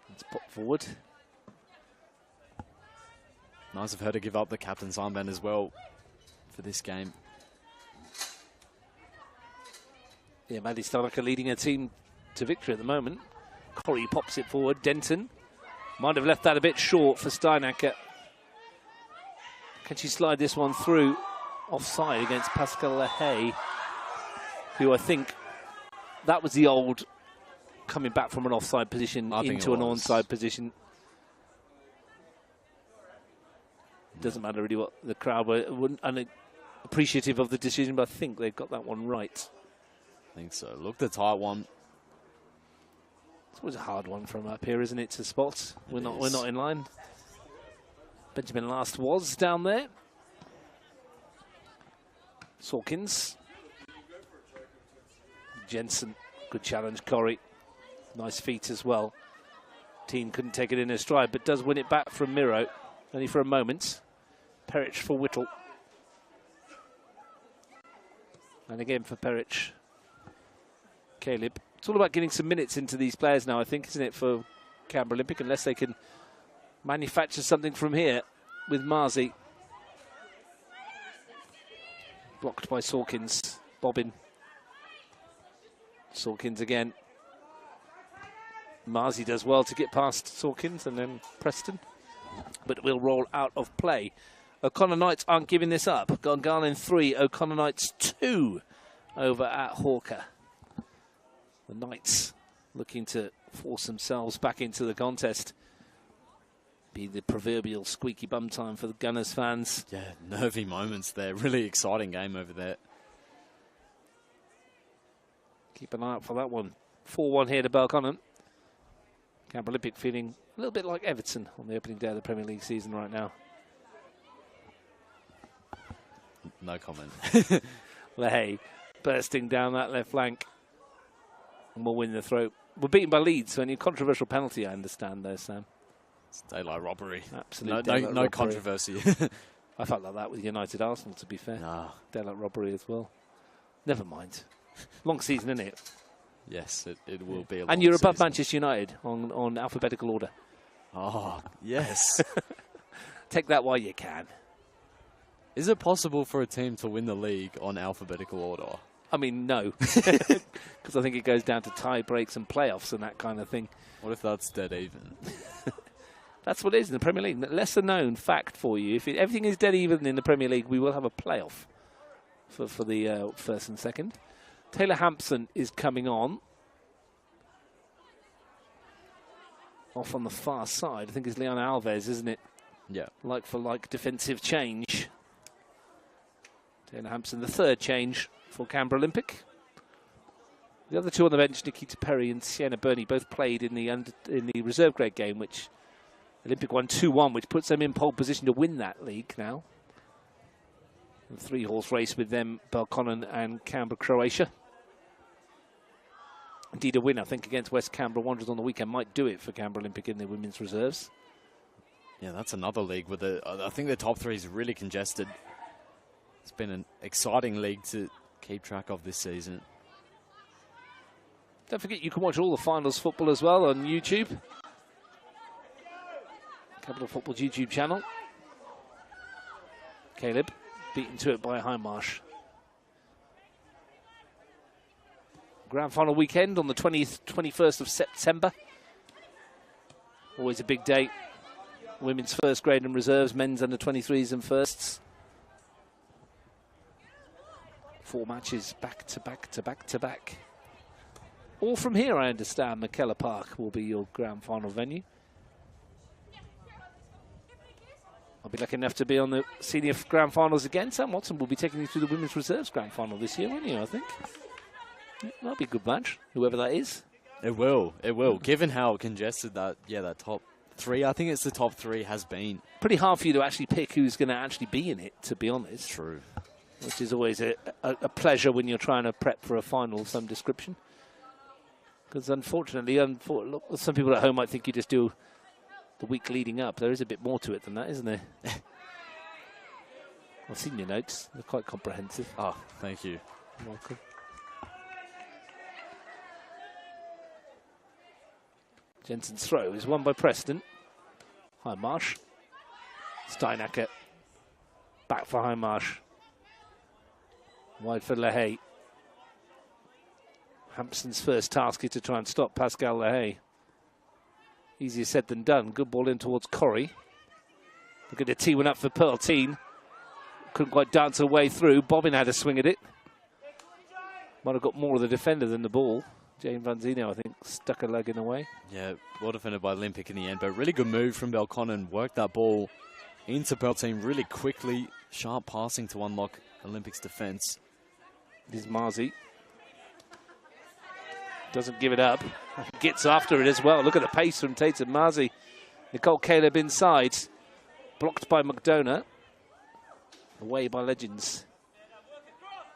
Let's pop forward. Nice of her to give up the captain's armband as well for this game. Yeah, Maddie Steinacker leading her team to victory at the moment. Corrie pops it forward. Denton might have left that a bit short for Steinacker. Can she slide this one through? Offside against Pascal LaHaye, who I think that was the old coming back from an offside position into an onside position. Doesn't matter really what the crowd were appreciative of the decision, but I think they've got that one right. I think so. Looked a tight one. It's always a hard one from up here, isn't it, to spot? We're not in line. Benjamin Last was down there. Sawkins. Jensen, good challenge. Corrie, nice feet as well. Team couldn't take it in her stride, but does win it back from Miro, only for a moment. Perich for Whittle. And again for Perich. Caleb. It's all about getting some minutes into these players now, I think, isn't it, for Canberra Olympic, unless they can manufacture something from here with Marzi. Blocked by Sawkins. Bobbin. Sawkins again. Marzi does well to get past Sawkins and then Preston. But it will roll out of play. O'Connor Knights aren't giving this up. Gungahlin 3, O'Connor Knights 2 over at Hawker. The Knights looking to force themselves back into the contest. Be the proverbial squeaky bum time for the Gunners fans. Yeah, nervy moments there. Really exciting game over there. Keep an eye out for that one. 4-1 here to Belconnen. Canberra Olympic feeling a little bit like Everton on the opening day of the Premier League season right now. No comment. LaHaye bursting down that left flank. And we'll win the throw. We're beaten by Leeds, so any controversial penalty, I understand there, Sam. It's daylight robbery. Absolutely. No controversy. I felt like that with United Arsenal, to be fair. No. Daylight robbery as well. Never mind. Long season, isn't it? Yes, it will be a long And you're above season. Manchester United on alphabetical order. Oh, yes. Take that while you can. Is it possible for a team to win the league on alphabetical order? I mean, no. Because I think it goes down to tie breaks and playoffs and that kind of thing. What if that's dead even? That's what it is in the Premier League. Lesser known fact for you. If everything is dead even in the Premier League, we will have a playoff for the first and second. Taylor Hampson is coming on. Off on the far side. I think it's Liana Alves, isn't it? Yeah. Like for like defensive change. Taylor Hampson, the third change for Canberra Olympic. The other two on the bench, Nikita Perry and Sienna Burney, both played in the reserve grade game, which Olympic won 2-1, which puts them in pole position to win that league now. A 3-horse race with them, Belconnen and Canberra, Croatia. Indeed, a win, I think, against West Canberra Wanderers on the weekend might do it for Canberra Olympic in their women's reserves. Yeah, that's another league with I think the top three is really congested. It's been an exciting league to keep track of this season. Don't forget you can watch all the finals football as well on YouTube. Capital Football's YouTube channel. Caleb beaten to it by Highmarsh. Grand final weekend on the 21st of September. Always a big day. Women's first grade and reserves, men's under 23s and firsts. 4 matches back to back to back to back. All from here, I understand. McKellar Park will be your grand final venue. I'll be lucky enough to be on the senior grand finals again. Sam Watson will be taking you through the women's reserves grand final this year, won't you, I think? Yeah, that'll be a good match, whoever that is. It will. It will. Given how congested that top three, I think it's the top three has been. Pretty hard for you to actually pick who's going to actually be in it, to be honest. True. Which is always a pleasure when you're trying to prep for a final of some description. Because unfortunately, some people at home might think you just do the week leading up. There is a bit more to it than that, isn't there? I've seen your notes. They're quite comprehensive. Oh, thank you. You're welcome. Jensen's throw is won by Preston. Highmarsh. Steinacker. Back for Highmarsh. Wide for LaHaye. Hampson's first task is to try and stop Pascal Lahaye. Easier said than done. Good ball in towards Corrie. Look at the tee one up for Pearl-Teen. Couldn't quite dance her way through. Bobbin had a swing at it. Might have got more of the defender than the ball. Jane Van Zeno, I think, stuck her leg in the way. Yeah, well defended by Olympic in the end, but really good move from Belconnen. Worked that ball into Pearl-Teen really quickly. Sharp passing to unlock Olympic's defence. This is Marzi. Doesn't give it up. Gets after it as well. Look at the pace from Tate and Marzi. Nicole Caleb inside. Blocked by McDonough. Away by Legends.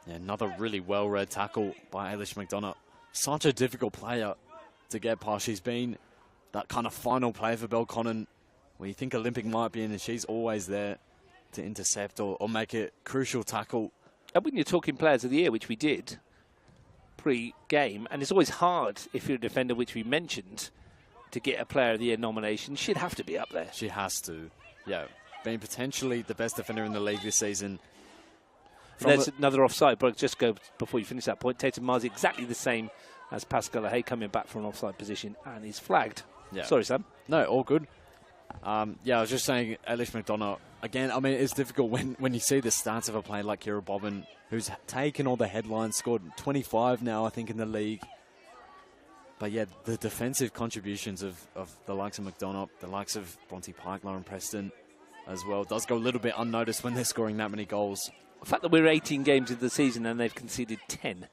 Yeah, another really well-read tackle by Ailish McDonough. Such a difficult player to get past. She's been that kind of final play for Belconnen where you think Olympic might be in, and she's always there to intercept or make a crucial tackle. And when you're talking players of the year, which we did pre-game, and it's always hard if you're a defender, which we mentioned, to get a player of the year nomination. She'd have to be up there. She has to. Yeah, being potentially the best defender in the league this season. There's another offside, but just go before you finish that point. Tatum Marzi exactly the same as Pascal Lahaye coming back from an offside position and is flagged. Yeah. Sorry, Sam. No, all good. Yeah, I was just saying, Ailish McDonough, again, I mean, it's difficult when you see the stats of a player like Kira Bobbin, who's taken all the headlines, scored 25 now, I think, in the league. But yeah, the defensive contributions of the likes of McDonough, the likes of Bronte Pike, Lauren Preston as well, does go a little bit unnoticed when they're scoring that many goals. The fact that we're 18 games into the season and they've conceded 10.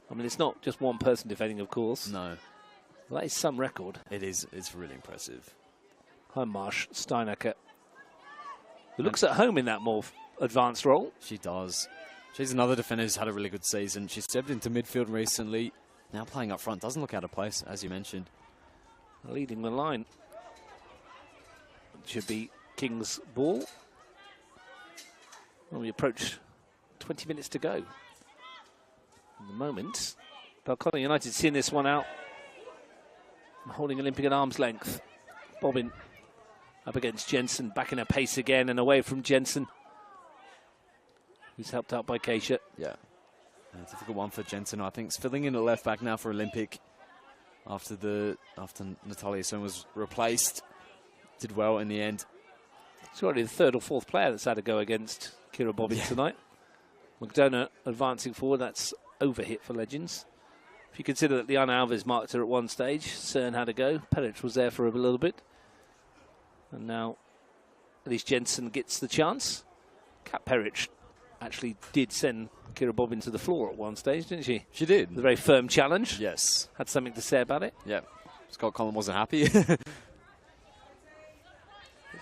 I mean, it's not just one person defending, of course. No. Well, that is some record. It is. It's really impressive. Hi, Marsh Steinacker, who looks at home in that more advanced role. She does. She's another defender who's had a really good season. She's stepped into midfield recently. Now playing up front. Doesn't look out of place, as you mentioned. Leading the line. It should be King's ball. When we approach 20 minutes to go. In the moment, Belconnen United seeing this one out. Holding Olympic at arm's length. Bobbin up against Jensen, back in her pace again and away from Jensen, who's helped out by Keisha. Yeah, a difficult one for Jensen. I think is filling in at left back now for Olympic after Natalia Sun was replaced. Did well in the end. It's already the third or fourth player that's had a go against Kira Bobbin tonight. McDonough advancing forward. That's overhit for Legends. If you consider that Liana Alves marked her at one stage, Cern had a go. Perich was there for a little bit. And now at least Jensen gets the chance. Kat Perich actually did send Kira Bobbin to the floor at one stage, didn't she? She did. With a very firm challenge. Yes. Had something to say about it. Yeah. Scott Collin wasn't happy.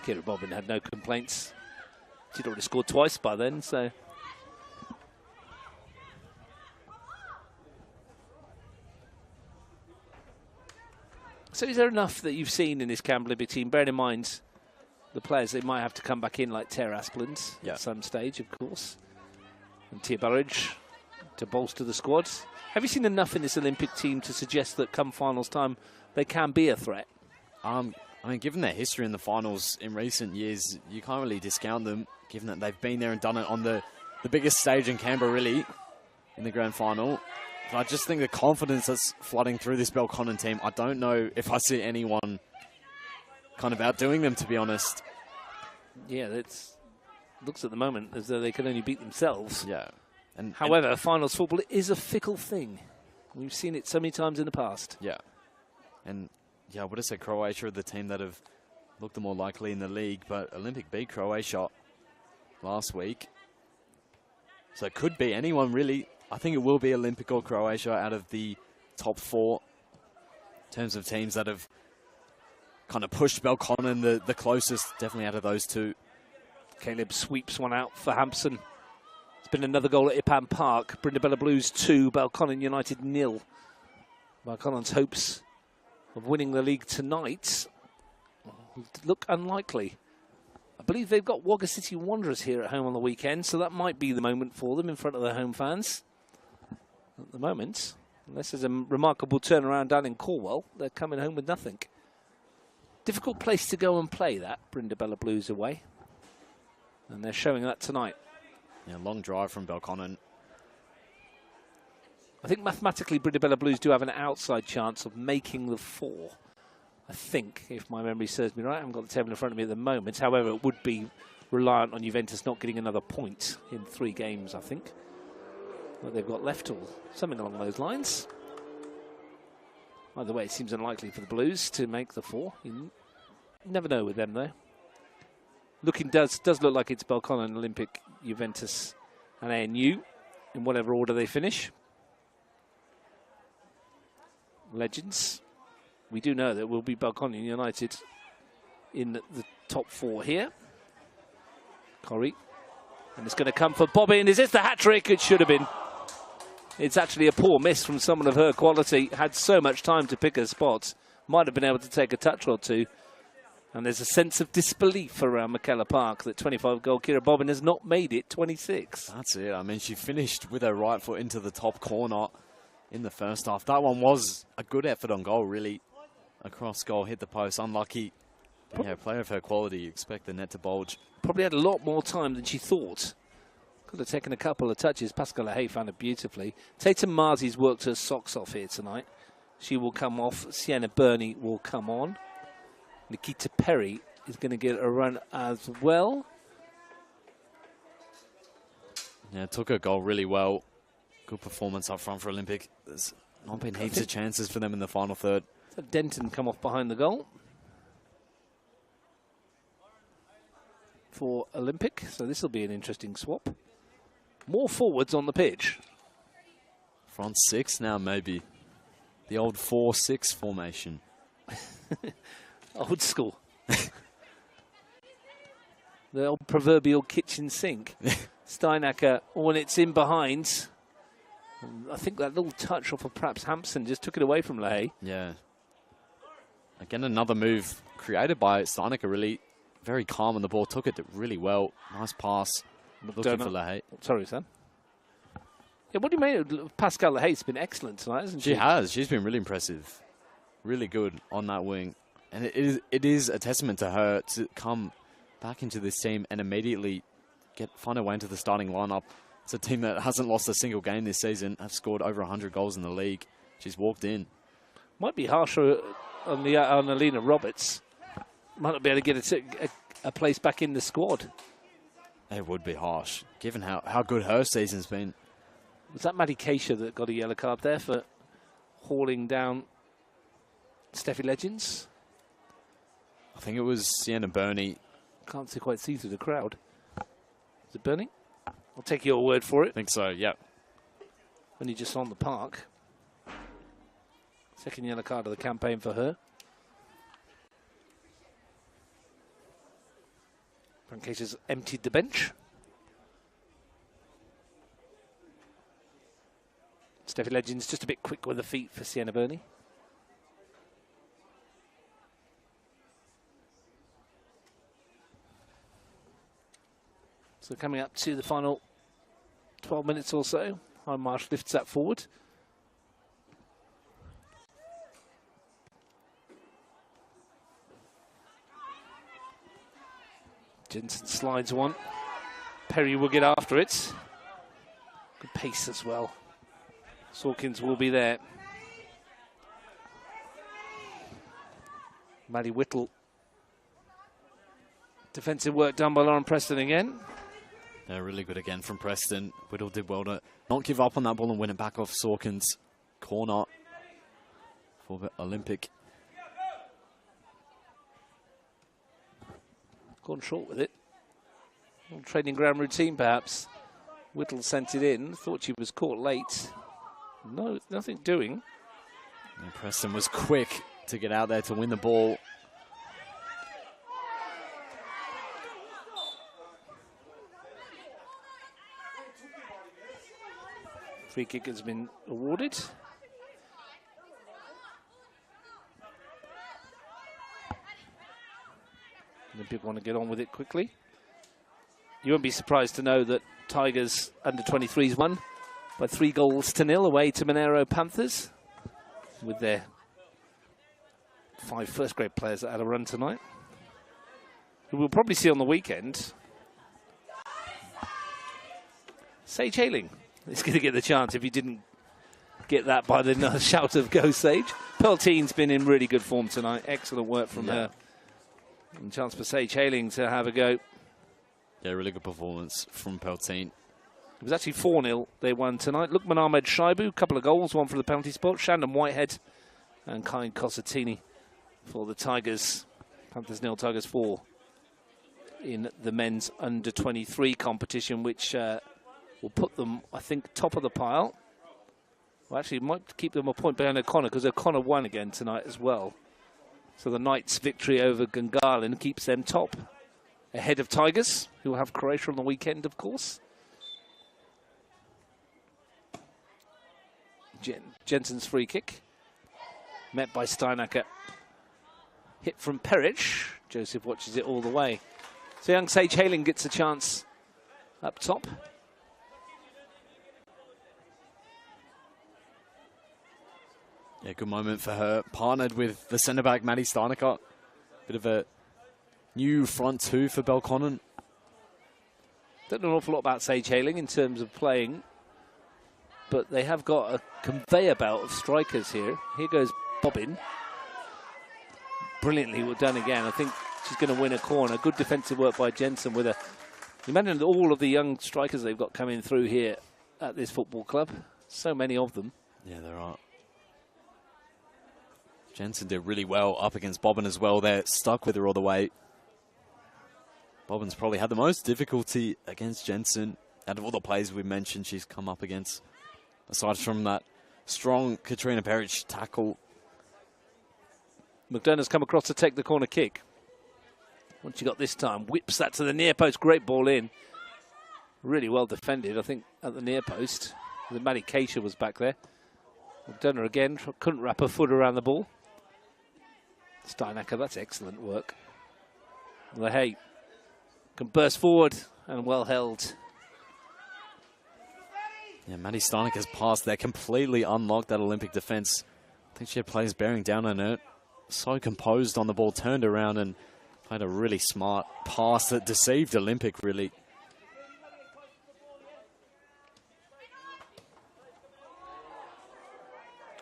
Kira Bobbin had no complaints. She'd already scored twice by then, so... So is there enough that you've seen in this Canberra Olympic team, bearing in mind the players they might have to come back in, like Tara Aspland at some stage, of course, and Tia Burridge to bolster the squad? Have you seen enough in this Olympic team to suggest that come finals time they can be a threat? I mean, given their history in the finals in recent years, you can't really discount them, given that they've been there and done it on the biggest stage in Canberra, really, in the grand final. But I just think the confidence that's flooding through this Belconnen team, I don't know if I see anyone kind of outdoing them, to be honest. Yeah, it looks at the moment as though they can only beat themselves. Yeah. However, finals football is a fickle thing. We've seen it so many times in the past. Yeah. And yeah, I would have said Croatia are the team that have looked the more likely in the league, but Olympic beat Croatia last week. So it could be anyone, really. I think it will be Olympic or Croatia out of the top four in terms of teams that have kind of pushed Belconnen the closest, definitely out of those two. Caleb sweeps one out for Hampson. It's been another goal at McKellar Park. Brindabella Blues 2, Belconnen United 0. Belconnen's hopes of winning the league tonight look unlikely. I believe they've got Wagga City Wanderers here at home on the weekend, so that might be the moment for them in front of their home fans. At the moment, unless there's a remarkable turnaround down in Cornwall, they're coming home with nothing. Difficult place to go and play that, Brindabella Blues away. And they're showing that tonight. Yeah, long drive from Belconnen. I think mathematically Bridabella Blues do have an outside chance of making the 4. I think, if my memory serves me right. I haven't got the table in front of me at the moment. However, it would be reliant on Juventus not getting another point in 3 games, I think. What they've got left, or something along those lines. Either way, it seems unlikely for the Blues to make the 4. You never know with them, though. Looking does look like it's Belconnen, Olympic, Juventus, and ANU in whatever order they finish. Legends. We do know that we'll be Belconnen United in the top 4 here. Corrie. And it's going to come for Bobby. And is this the hat-trick? It should have been. It's actually a poor miss from someone of her quality. Had so much time to pick her spots. Might have been able to take a touch or two. And there's a sense of disbelief around McKellar Park that 25-goal Kira Bobbin has not made it 26. That's it. I mean, she finished with her right foot into the top corner in the first half. That one was a good effort on goal, really. Across goal, hit the post. Unlucky. Yeah, player of her quality, you expect the net to bulge. Probably had a lot more time than she thought. Could have taken a couple of touches. Pascal Hay found it beautifully. Tatum Marzi's worked her socks off here tonight. She will come off. Sienna Burney will come on. Nikita Perry is going to get a run as well. Yeah, took her goal really well. Good performance up front for Olympic. There's not been heaps of chances for them in the final third. Denton come off behind the goal for Olympic. So this will be an interesting swap. More forwards on the pitch. Front 6 now, maybe. The old 4-6 formation. Old school. The old proverbial kitchen sink. Steinacker, when it's in behind. I think that little touch off of perhaps Hampson just took it away from LaHaye. Yeah. Again, another move created by Steinacker, really very calm on the ball. Took it really well. Nice pass. Looking for LaHaye. Sorry, Sam. Yeah, what do you mean? Pascal LaHaye's been excellent tonight, hasn't she? She has. She's been really impressive. Really good on that wing. And it is a testament to her to come back into this team and immediately find her way into the starting lineup. It's a team that hasn't lost a single game this season, have scored over 100 goals in the league. She's walked in. Might be harsher on Alina Roberts. Might not be able to get a place back in the squad. It would be harsh, given how good her season's been. Was that Maddie Keisha that got a yellow card there for hauling down Steffi Legends? I think it was Sienna Burney. Can't quite see through the crowd. Is it Burney? I'll take your word for it. I think so, yep. Only just on the park. Second yellow card of the campaign for her. Francacia's emptied the bench. Steffi Legends just a bit quick with the feet for Sienna Burney. So coming up to the final 12 minutes or so, Hindmarsh lifts that forward. Jensen slides one. Perry will get after it. Good pace as well. Sawkins will be there. Maddie Whittle. Defensive work done by Lauren Preston again. They're really good again from Preston. Whittle did well to not give up on that ball and win it back off Sawkins' corner for the Olympic. Gone short with it. Training ground routine, perhaps. Whittle sent it in. Thought she was caught late. No, nothing doing. And Preston was quick to get out there to win the ball. Free kick has been awarded. Olympic want to get on with it quickly. You won't be surprised to know that Tigers under-23s won by 3-0 away to Monero Panthers with their 5 first-grade players that had a run tonight, who we'll probably see on the weekend. Sage Haling is going to get the chance if he didn't get that by the shout of Go Sage. Pelteen's been in really good form tonight. Excellent work from her. And chance for Sage Haling to have a go. Yeah, really good performance from Pelteen. It was actually 4-0 they won tonight. Lukman Ahmed Shaibu, couple of goals, one for the penalty spot. Shandon Whitehead and Kind Cosatini for the Tigers. Panthers 0, Tigers 4 in the men's under-23 competition, which will put them, I think, top of the pile. Well, actually, it might keep them a point behind O'Connor, because O'Connor won again tonight as well. So the Knights' victory over Gungahlin keeps them top, ahead of Tigers, who will have Croatia on the weekend, of course. Jensen's free kick, met by Steinacker. Hit from Perich. Joseph watches it all the way. So young Sage Haling gets a chance up top. Yeah, good moment for her. Partnered with the centre-back, Maddie Steinacker. Bit of a new front two for Belconnen. Don't know an awful lot about Sage Haling in terms of playing, but they have got a conveyor belt of strikers here. Here goes Bobbin. Brilliantly done again. I think she's going to win a corner. Good defensive work by Jensen with a... Imagine all of the young strikers they've got coming through here at this football club. So many of them. Yeah, there are. Jensen did really well up against Bobbin as well. They're stuck with her all the way. Bobbin's probably had the most difficulty against Jensen out of all the players we mentioned she's come up against. Aside from that strong Katrina Perich tackle. McDonough's come across to take the corner kick. What she got this time? Whips that to the near post. Great ball in. Really well defended, I think, at the near post. The Maddie Keisha was back there. McDonough again couldn't wrap her foot around the ball. Steinacker, that's excellent work. LaHaye can burst forward and well held. Yeah, Maddie Steinacker's pass there completely unlocked that Olympic defence. I think she had players bearing down on it. So composed on the ball, turned around and played a really smart pass that deceived Olympic, really.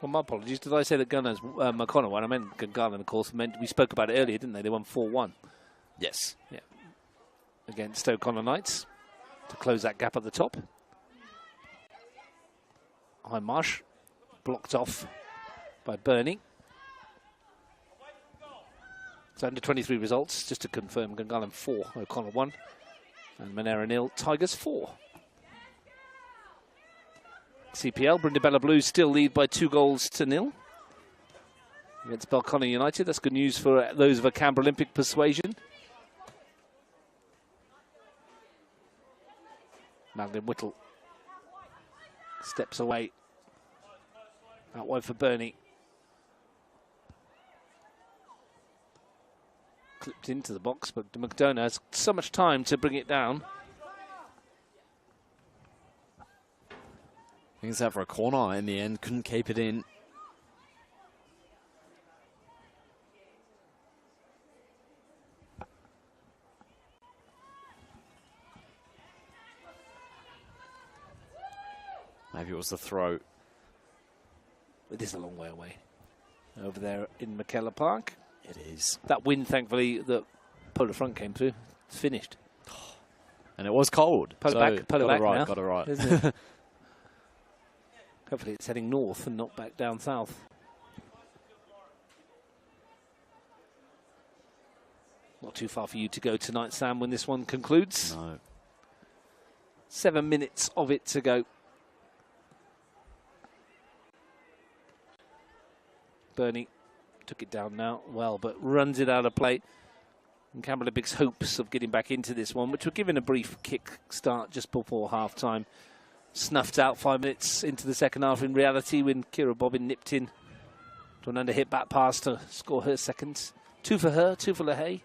Well, my apologies. Did I say that Gunners McConnell won? I meant Gungahlin, of course. We spoke about it earlier, didn't they? They won 4-1. Yes. Yeah. Against O'Connor Knights to close that gap at the top. High Marsh blocked off by Bernie. So under 23 results, just to confirm, Gungahlin 4, O'Connor 1, and Monera 0, Tigers 4. CPL, Brindabella Blues still lead by 2-0 against Belconnen United. That's good news for those of a Canberra Olympic persuasion. Madeline Whittle steps away. Out wide for Bernie. Clipped into the box, but McDonough has so much time to bring it down. I think it's out for a corner in the end. Couldn't keep it in. Maybe it was the throw. It is a long way away. Over there in McKellar Park. It is. That wind, thankfully, that Polar Front came through, it's finished. And it was cold. Polar back right, now. Got it right. Isn't it? Hopefully it's heading north and not back down south. Not too far for you to go tonight, Sam, when this one concludes. No. 7 minutes of it to go. Bernie took it down now, well, but runs it out of play. And Canberra Olympics' hopes of getting back into this one, which were given a brief kick start just before half-time, snuffed out 5 minutes into the second half in reality when Kira Bobbin nipped in to an under-hit back pass to score her second. 2 for her, 2 for LaHaye,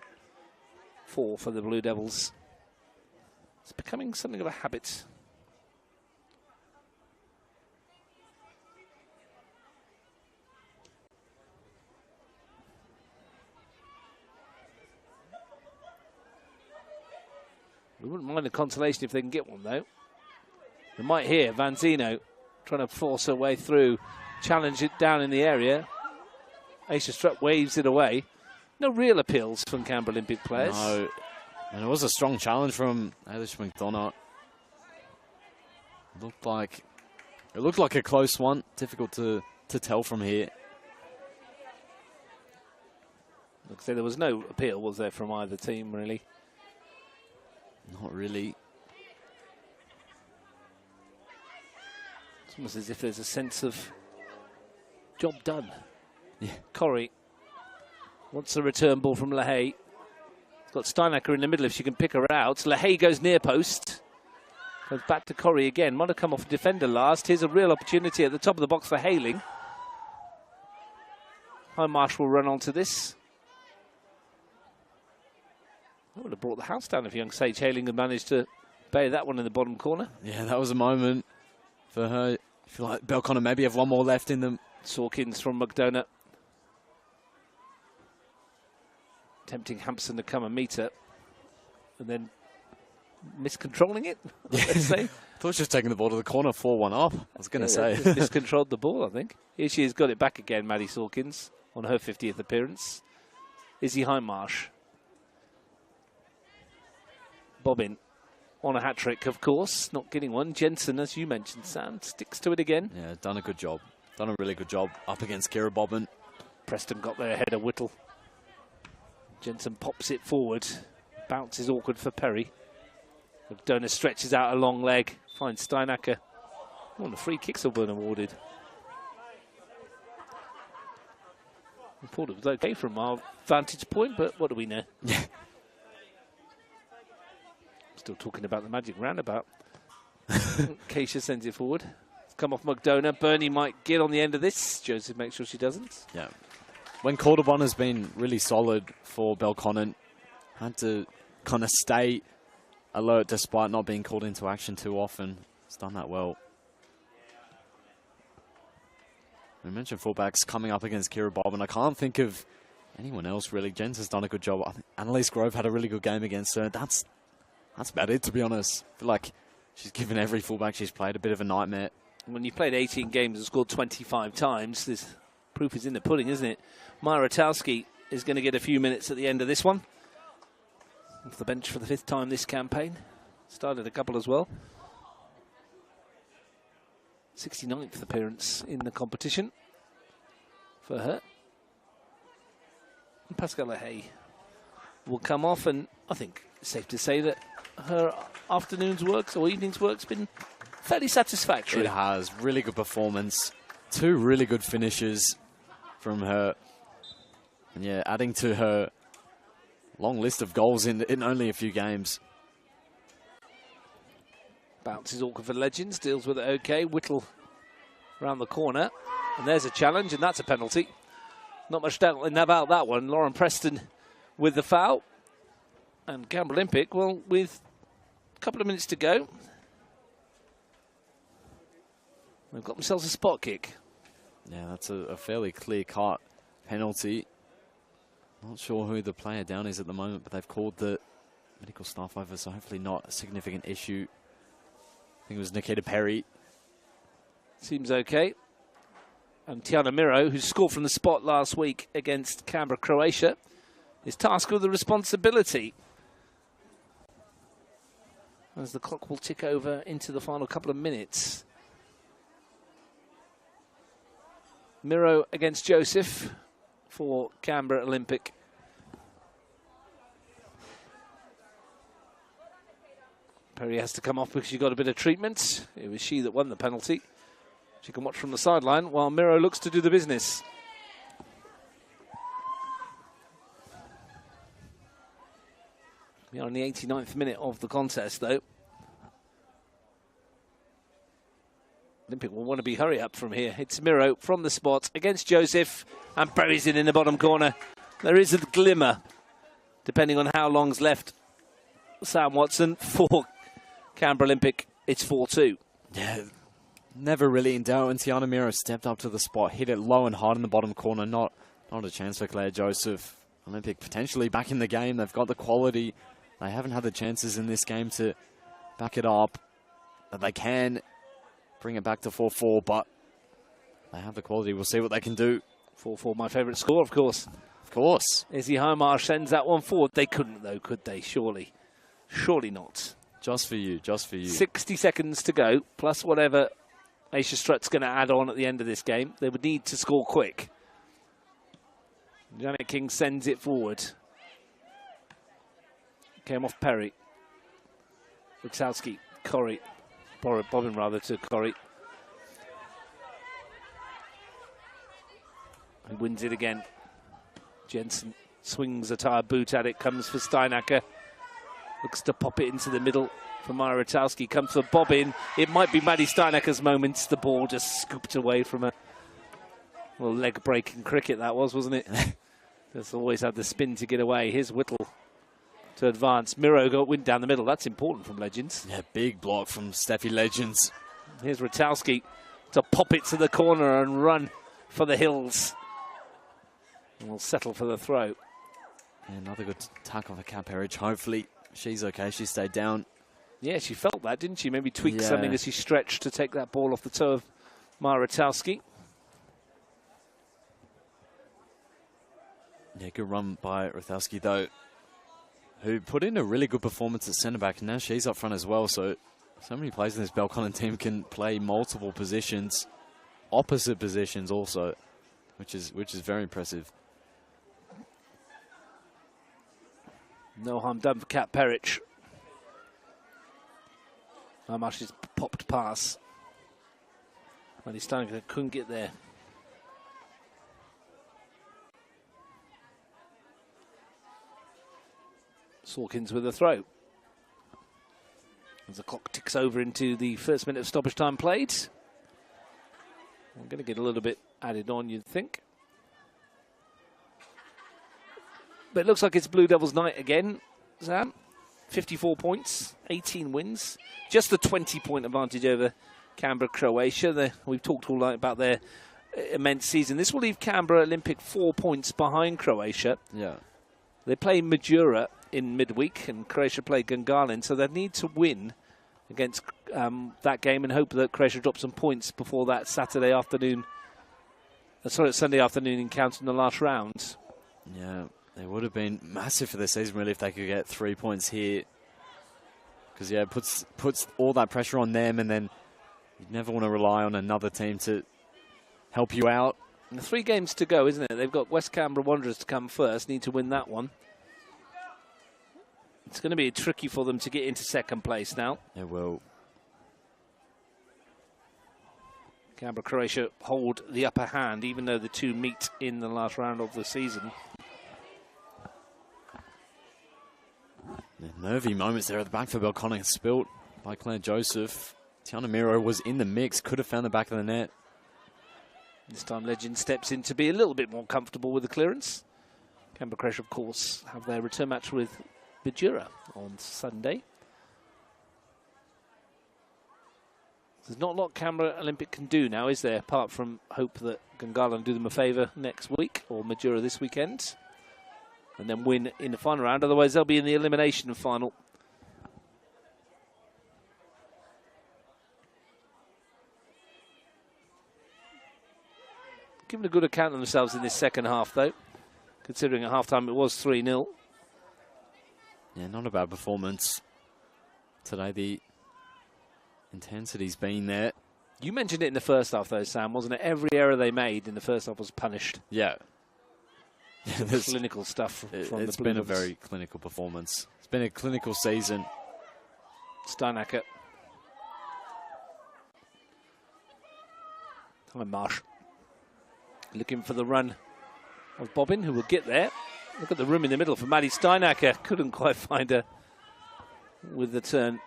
4 for the Blue Devils. It's becoming something of a habit. We wouldn't mind a consolation if they can get one, though. We might hear Vanzino trying to force her way through, challenge it down in the area. Aisha Strutt waves it away. No real appeals from Canberra Olympic players. No, and it was a strong challenge from Ailish McDonough. It looked like a close one. Difficult to tell from here. Looks like there was no appeal, was there, from either team, really? Not really. It's almost as if there's a sense of job done. Yeah. Corrie wants a return ball from LaHaye. Got Steinacker in the middle if she can pick her out. LaHaye goes near post. Goes back to Corrie again. Might have come off a defender last. Here's a real opportunity at the top of the box for Hayling. Hindmarsh will run onto this. I would have brought the house down if young Sage Hayling had managed to bay that one in the bottom corner. Yeah, that was a moment for her. I feel like Belconnen maybe have one more left in them. Sawkins from McDonough. Tempting Hampson to come and meet her. And then miscontrolling it, let's say. I thought she was taking the ball to the corner, 4-1 up. I was going to say. Miscontrolled the ball, I think. Here she has got it back again, Maddie Sawkins, on her 50th appearance. Izzy Hindmarsh. Bobbin on a hat-trick, of course. Not getting one. Jensen, as you mentioned, Sam, sticks to it again. Yeah, done a good job. Done a really good job up against Kira Bobbin. Preston got there ahead of Whittle. Jensen pops it forward. Bounce is awkward for Perry. McDonough stretches out a long leg. Finds Steinacker. Oh, the free kicks have been awarded. I thought it was okay from our vantage point, but what do we know? Still talking about the magic roundabout. Keisha sends it forward. It's come off McDonough. Bernie might get on the end of this. Joseph makes sure she doesn't. Yeah. When Calderbon has been really solid for Belconnen, had to kind of stay alert despite not being called into action too often. It's done that well. We mentioned fullbacks coming up against Kira Bobbin. I can't think of anyone else really. Jens has done a good job. I think Annalise Grove had a really good game against her. That's about it, to be honest. I feel like she's given every fullback she's played a bit of a nightmare. When you've played 18 games and scored 25 times, this proof is in the pudding, isn't it? Maya Ratowski is going to get a few minutes at the end of this one. Off the bench for the 5th time this campaign. Started a couple as well. 69th appearance in the competition for her. And Pascal LaHaye will come off, and I think it's safe to say that her afternoon's work or evening's work's been fairly satisfactory. It has. Really good performance. 2 really good finishes from her. And yeah, adding to her long list of goals in only a few games. Bounces awkward for Legends, deals with it okay. Whittle around the corner. And there's a challenge, and that's a penalty. Not much doubt about that one. Lauren Preston with the foul. And Canberra Olympic, well, with a couple of minutes to go, they've got themselves a spot kick. Yeah, that's a fairly clear-cut penalty. Not sure who the player down is at the moment, but they've called the medical staff over, so hopefully not a significant issue. I think it was Nikita Perry. Seems okay. And Tiana Miro, who scored from the spot last week against Canberra, Croatia, is tasked with the responsibility. As the clock will tick over into the final couple of minutes. Miro against Joseph for Canberra Olympic. Perry has to come off because she got a bit of treatment. It was she that won the penalty. She can watch from the sideline while Miro looks to do the business. We are in the 89th minute of the contest, though. Olympic will want to be hurry up from here. It's Miro from the spot against Joseph, and Perry's in the bottom corner. There is a glimmer, depending on how long's left. Sam Watson for Canberra Olympic. It's 4-2. Yeah, never really in doubt. And Tiana Miro stepped up to the spot, hit it low and hard in the bottom corner. Not a chance for Claire Joseph. Olympic potentially back in the game. They've got the quality. They haven't had the chances in this game to back it up. But they can bring it back to 4-4, but they have the quality. We'll see what they can do. 4-4, my favourite score, of course. Of course. Izzy Haimarsh sends that one forward. They couldn't, though, could they? Surely. Surely not. Just for you, just for you. 60 seconds to go, plus whatever Aisha Strutt's going to add on at the end of this game. They would need to score quick. Janet King sends it forward. Came off Perry. Rutkowski, Corrie. Bobbin rather to Corrie. Who wins it again. Jensen swings a tired boot at it, comes for Steinacker. Looks to pop it into the middle for Maya Rutkowski. Comes for Bobbin. It might be Maddie Steinacker's moment. The ball just scooped away from her. Well, leg-breaking cricket that was, wasn't it? Just always had the spin to get away. Here's Whittle to advance. Miro got wind down the middle. That's important from Legends. Yeah, big block from Steffi Legends. Here's Rutkowski to pop it to the corner and run for the hills. And we'll settle for the throw. Yeah, another good tackle for Kat Perich. Hopefully she's okay. She stayed down. Yeah, she felt that, didn't she? Maybe tweaked something as she stretched to take that ball off the toe of Maya Rutkowski. Yeah, good run by Rutkowski, though, who put in a really good performance at centre-back. And now she's up front as well, so many players in this Belconnen team can play multiple positions, opposite positions also, which is very impressive. No harm done for Kat Perich. Haimarsh's popped pass. Maddie Steinacker couldn't get there. Sawkins with a throw. As the clock ticks over into the first minute of stoppage time played. I'm going to get a little bit added on, you'd think. But it looks like it's Blue Devils' night again, Sam. 54 points, 18 wins. Just a 20-point advantage over Canberra, Croatia. We've talked all night about their immense season. This will leave Canberra Olympic 4 points behind Croatia. Yeah. They play Majura in midweek, and Croatia play Gungahlin, so they need to win against that game and hope that Croatia drops some points before that Sunday afternoon encounter in the last round. Yeah, it would have been massive for the season, really, if they could get 3 points here. Because, yeah, it puts all that pressure on them, and then you never want to rely on another team to help you out. And 3 games to go, isn't it? They've got West Canberra Wanderers to come first, need to win that one. It's going to be tricky for them to get into second place now. It will. Canberra, Croatia hold the upper hand, even though the two meet in the last round of the season. The nervy moments there at the back for Belconnen, spilt by Claire Joseph. Tiana Miro was in the mix, could have found the back of the net. This time Legend steps in to be a little bit more comfortable with the clearance. Canberra, Croatia, of course, have their return match with Bajura on Sunday. There's not a lot Canberra Olympic can do now, is there? Apart from hope that Gungahlin do them a favour next week, or Majura this weekend, and then win in the final round. Otherwise, they'll be in the elimination final. Giving a good account of themselves in this second half, though, considering at half-time it was 3-0. Yeah, not a bad performance today. The intensity's been there. You mentioned it in the first half, though, Sam, wasn't it? Every error they made in the first half was punished. Yeah. Clinical stuff from the Blue Devils. It's been a very clinical performance. It's been a clinical season. Steinacker. Haimarsh. Looking for the run of Bobbin, who will get there. Look at the room in the middle for Maddie Steinacker. Couldn't quite find her with the turn.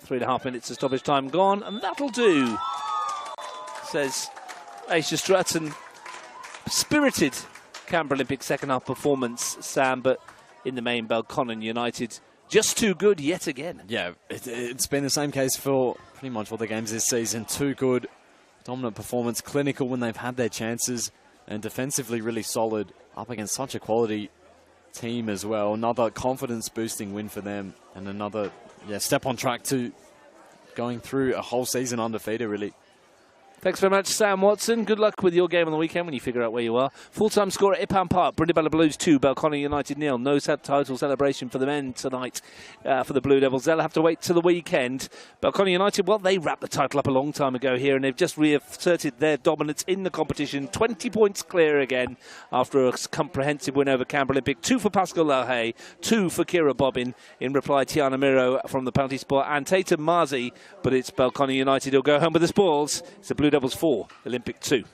3.5 minutes of stoppage time gone, and that'll do, says Aisha Stratton. Spirited Canberra Olympic second half performance, Sam, but in the main, Belconnen United just too good yet again. Yeah, it's been the same case for pretty much all the games this season. Too good, dominant performance, clinical when they've had their chances, and defensively really solid up against such a quality team as well. Another confidence-boosting win for them, and another step on track to going through a whole season undefeated, really. Thanks very much, Sam Watson. Good luck with your game on the weekend when you figure out where you are. Full-time score at McKellar Park. Brindabella Blues 2, Belconnen United 0. No title celebration for the men tonight for the Blue Devils. They'll have to wait till the weekend. Belconnen United, well, they wrapped the title up a long time ago here, and they've just reasserted their dominance in the competition. 20 points clear again after a comprehensive win over Canberra Olympic. 2 for Pascal Lahaye, 2 for Kira Bobbin. In reply, Tiana Miro from the penalty spot and Tatum Marzi. But it's Belconnen United who'll go home with the spoils. It's the Blue Devils 4, Olympic 2.